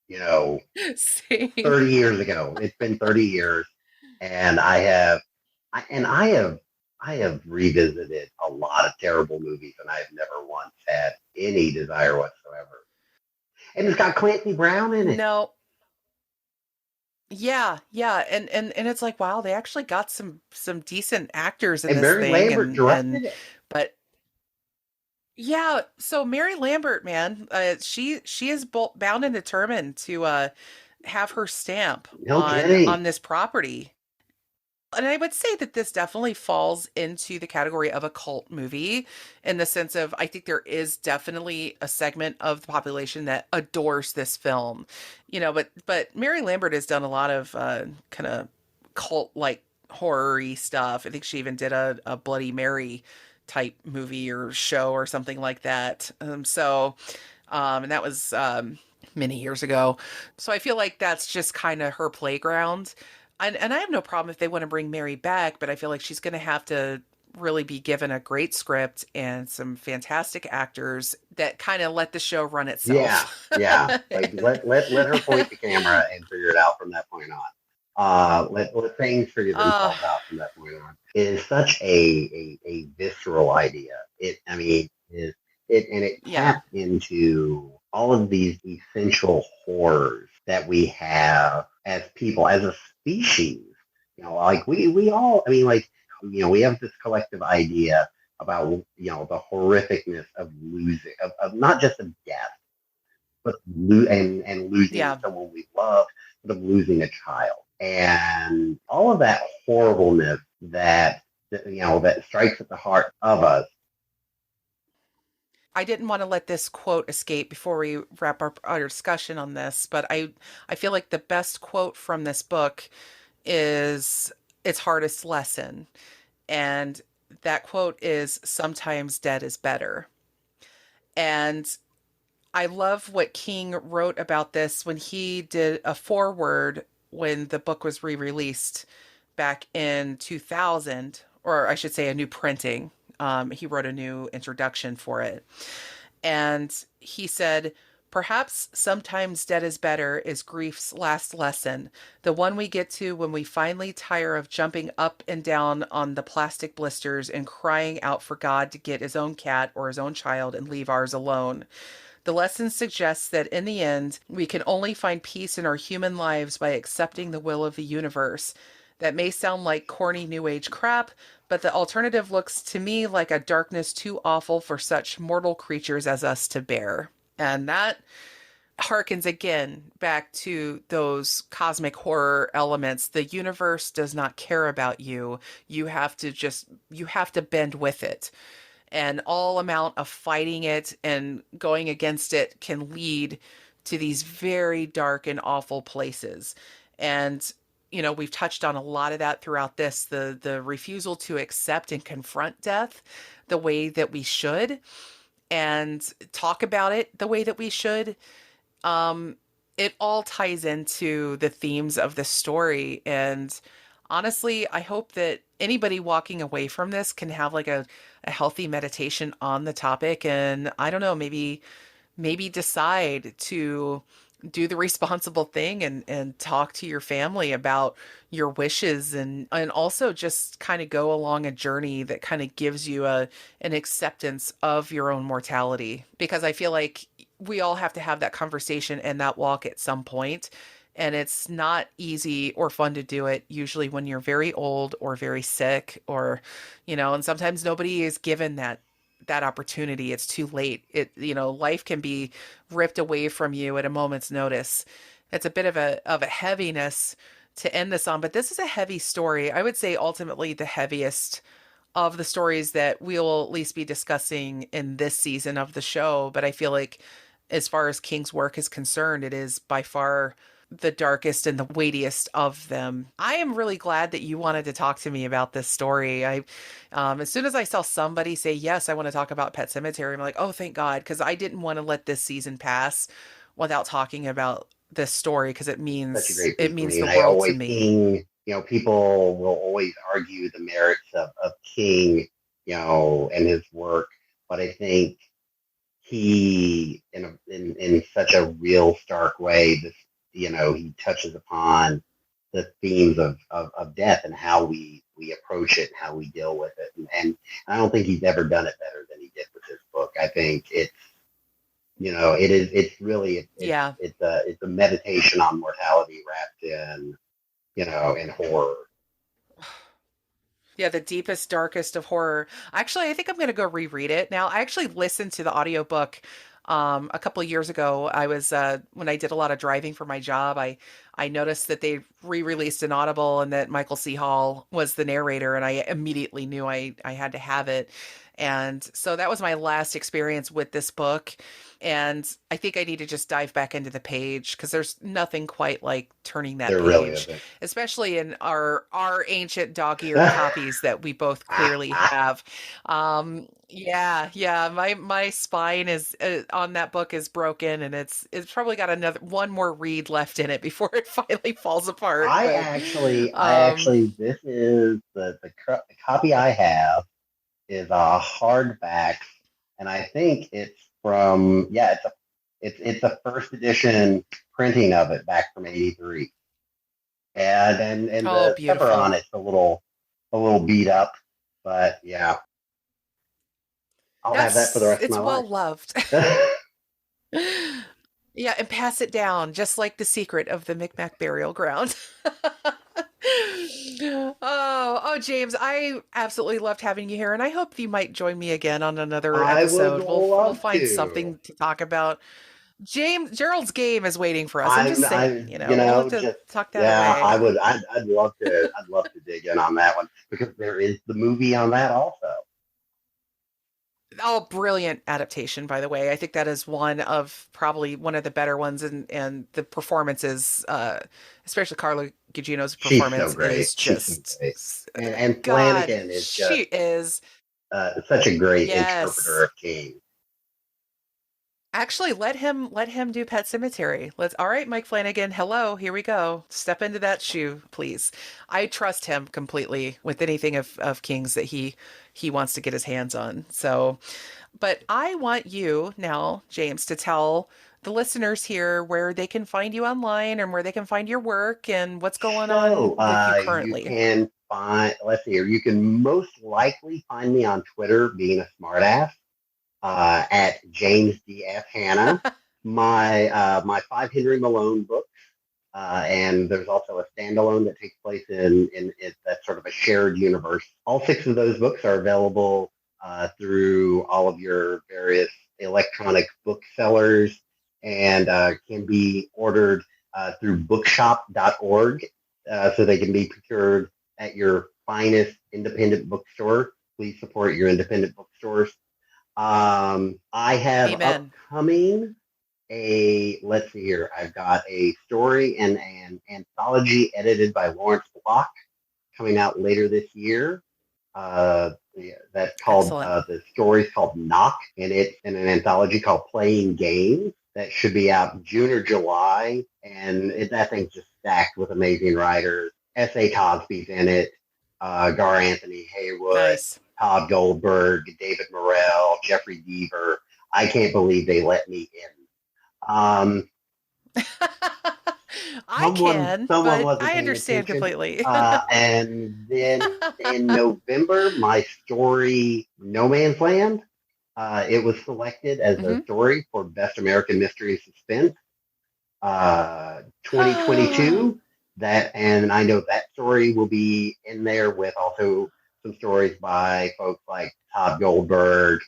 you know, Same. 30 years ago. It's been 30 years, and I have I have revisited a lot of terrible movies, and I've never once had any desire whatsoever. And it's got Clancy Brown in it, No. Yeah, yeah. And it's like, wow, they actually got some decent actors in and this Mary thing Lambert directed it. but yeah, so Mary Lambert, man, she is bound and determined to have her stamp No kidding. on this property. And I would say that this definitely falls into the category of a cult movie in the sense of I think there is definitely a segment of the population that adores this film. But Mary Lambert has done a lot of kind of cult like horror-y stuff. I think she even did a Bloody Mary type movie or show or something like that. And that was many years ago. So I feel like that's just kind of her playground. And I have no problem if they want to bring Mary back, but I feel like she's going to have to really be given a great script and some fantastic actors that kind of let the show run Yeah, itself. yeah. Like let her point the camera and figure it out from that point on. Let things figure uh, themselves out from that point on. It is such a visceral idea. It yeah. taps into all of these essential horrors that we have as people, as a species. Like we all. I mean, like we have this collective idea about the horrificness of losing, of not just of death, but and losing Yeah. someone we love, but of losing a child, and all of that horribleness that strikes at the heart of us. I didn't want to let this quote escape before we wrap up our discussion on this, but I feel like the best quote from this book is its hardest lesson. And that quote is sometimes dead is better. And I love what King wrote about this when he did a foreword when the book was re-released back in 2000, or I should say a new printing. He wrote a new introduction for it. And he said, perhaps sometimes dead is better is grief's last lesson, the one we get to when we finally tire of jumping up and down on the plastic blisters and crying out for God to get his own cat or his own child and leave ours alone. The lesson suggests that in the end, we can only find peace in our human lives by accepting the will of the universe. That may sound like corny new age crap, but the alternative looks to me like a darkness too awful for such mortal creatures as us to bear. And that harkens again back to those cosmic horror elements. The universe does not care about you. You have to bend with it, and all amount of fighting it and going against it can lead to these very dark and awful places. And we've touched on a lot of that throughout this, the refusal to accept and confront death the way that we should and talk about it the way that we should. It all ties into the themes of the story. And honestly, I hope that anybody walking away from this can have like a healthy meditation on the topic. And I don't know, maybe decide to do the responsible thing and talk to your family about your wishes, and also just kind of go along a journey that kind of gives you an acceptance of your own mortality, because I feel like we all have to have that conversation and that walk at some point, and it's not easy or fun to do it usually when you're very old or very sick, or and sometimes nobody is given that opportunity, it's too late. Life can be ripped away from you at a moment's notice. It's a bit of a heaviness to end this on, but this is a heavy story. I would say ultimately the heaviest of the stories that we'll at least be discussing in this season of the show. But I feel like, as far as King's work is concerned, it is by far the darkest and the weightiest of them. I am really glad that you wanted to talk to me about this story. As soon as I saw somebody say, yes, I want to talk about Pet Sematary, I'm like, oh, thank God, because I didn't want to let this season pass without talking about this story because it Such a means great it piece for means me. the And I world to always, me. King, people will always argue the merits of King, and his work. But I think he, in such a real stark way, he touches upon the themes of death and how we approach it and how we deal with it. And I don't think he's ever done it better than he did with this book. I think it's really, Yeah. it's a meditation on mortality wrapped in horror. Yeah, the deepest, darkest of horror. Actually, I think I'm going to go reread it. Now, I actually listened to the audiobook a couple of years ago. I was when I did a lot of driving for my job, I noticed that they re-released an Audible and that Michael C. Hall was the narrator, and I immediately knew I had to have it. And so that was my last experience with this book. And I think I need to just dive back into the page because there's nothing quite like turning that There really page, isn't. especially in our ancient dog-eared copies that we both clearly have. Yeah, my spine is on that book is broken, and it's probably got another one more read left in it before it finally falls apart. But this is the copy I have is a hardback, and I think it's from it's a first edition printing of it back from '83, and oh, the cover on beautiful. it's a little beat up, but yeah, I'll have that for the rest of It's my well life. loved. Yeah, and pass it down, just like the secret of the Micmac burial ground. Oh, James, I absolutely loved having you here, and I hope you might join me again on another I would episode. We'll love find to. something to talk about. James Gerald's game is waiting for us. I'm just saying, I'm, we'll have to just tuck that yeah. away. I'd love to dig in on that one because there is the movie on that also. Oh, brilliant adaptation, by the way. I think that is probably one of the better ones, and the performances, especially Carla Gugino's She's so performance, great. is She's so just great, and God. Flanagan is She just is. such a great interpreter Yes. of King. Actually, let him do Pet Cemetery. Let's. All right, Mike Flanagan. Hello, here we go. Step into that shoe, please. I trust him completely with anything of King's that he wants to get his hands on. So, but I want you now, James, to tell the listeners here where they can find you online and where they can find your work and what's going on So with you you currently. can find. Let's see here. You can most likely find me on Twitter, being a smartass, at James D.F. Hannah. My Five Henry Malone book. And there's also a standalone that takes place in that's sort of a shared universe. All six of those books are available through all of your various electronic booksellers and can be ordered through bookshop.org, so they can be procured at your finest independent bookstore. Please support your independent bookstores. I have Amen. upcoming let's see here. I've got a story and an anthology edited by Lawrence Block coming out later this year. That's called Excellent. the story's called Knock, and it's in an anthology called Playing Games that should be out June or July. And that thing's just stacked with amazing writers. S.A. Cosby's in it, Gar Anthony Haywood, Nice. Todd Goldberg, David Morrell, Jeffrey Deaver. I can't believe they let me in. I Someone can, but wasn't I paying understand attention. completely. And then in November, my story No Man's Land, it was selected as a Hmm. story for Best American Mystery and Suspense 2022. And I know that story will be in there with also some stories by folks like Todd Goldberg,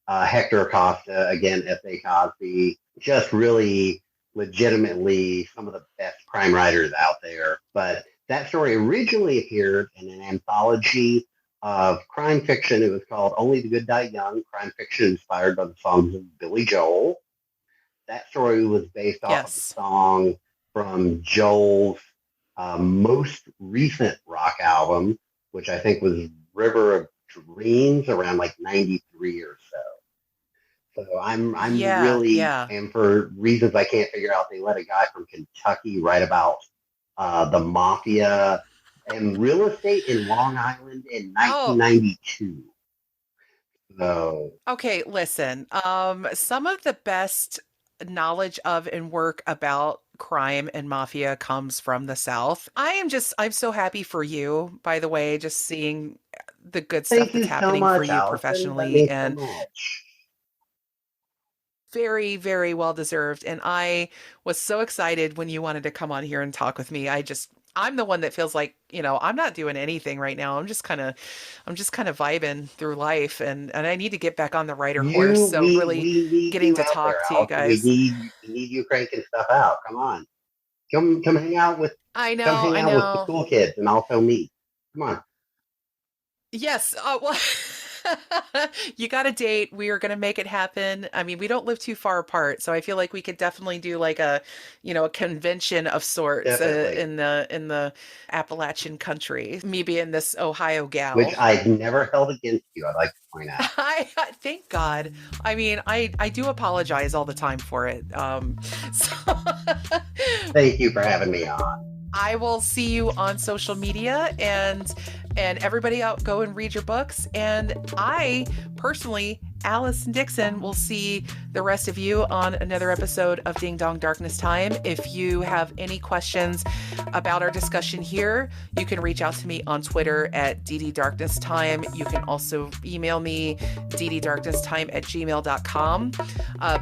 Hector Acosta, again, S.A. Cosby, just really legitimately some of the best crime writers out there. But that story originally appeared in an anthology of crime fiction. It was called Only the Good Die Young, crime fiction inspired by the songs of Billy Joel. That story was based off of the Yes. song from Joel's most recent rock album, which I think was River of Dreams around like 93 or so. So I'm Yeah, really, yeah. and for reasons I can't figure out, they let a guy from Kentucky write about the mafia and real estate in Long Island in Oh, 1992. So okay, listen. Some of the best knowledge of and work about crime and mafia comes from the South. I'm so happy for you, by the way, just seeing the good stuff thank that's you so happening for much, you Allison. That professionally, means so and much. very, very well deserved. And I was so excited when you wanted to come on here and talk with me. I'm the one that feels like, I'm not doing anything right now. I'm just kind of vibing through life, and I need to get back on the writer horse. You, So really we need getting you to out there, talk to you Allison. guys. We need you cranking stuff out. Come on, come hang out with, I come know, hang I out with the know. cool kids, and also me. Come on. Yes. You got a date. We are going to make it happen. I mean, we don't live too far apart, so I feel like we could definitely do like a convention of sorts Definitely. in the Appalachian country. Me being this Ohio Which gal. I've never held against you, I'd like to point out. I thank God. I mean, I do apologize all the time for it. So Thank you for having me on. I will see you on social media, and everybody out, go and read your books. And I personally, Allison Dixon, will see the rest of you on another episode of Ding Dong Darkness Time. If you have any questions about our discussion here, you can reach out to me on Twitter at dddarknesstime. You can also email me dddarknesstime@gmail.com.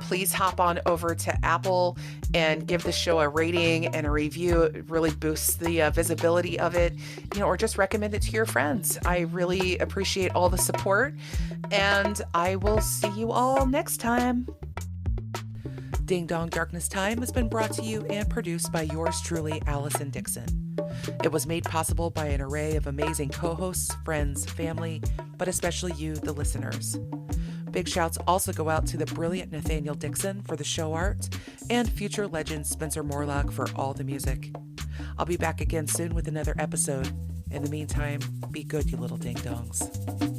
Please hop on over to Apple and give the show a rating and a review. It really boosts the visibility of it, or just recommend it to your friends. I really appreciate all the support, and I will see you all next time. Ding Dong Darkness Time has been brought to you and produced by yours truly, Allison Dixon. It was made possible by an array of amazing co-hosts, friends, family, but especially you, the listeners. Big shouts also go out to the brilliant Nathaniel Dixon for the show art and future legend Spencer Morelock for all the music. I'll be back again soon with another episode. In the meantime, be good, you little ding-dongs.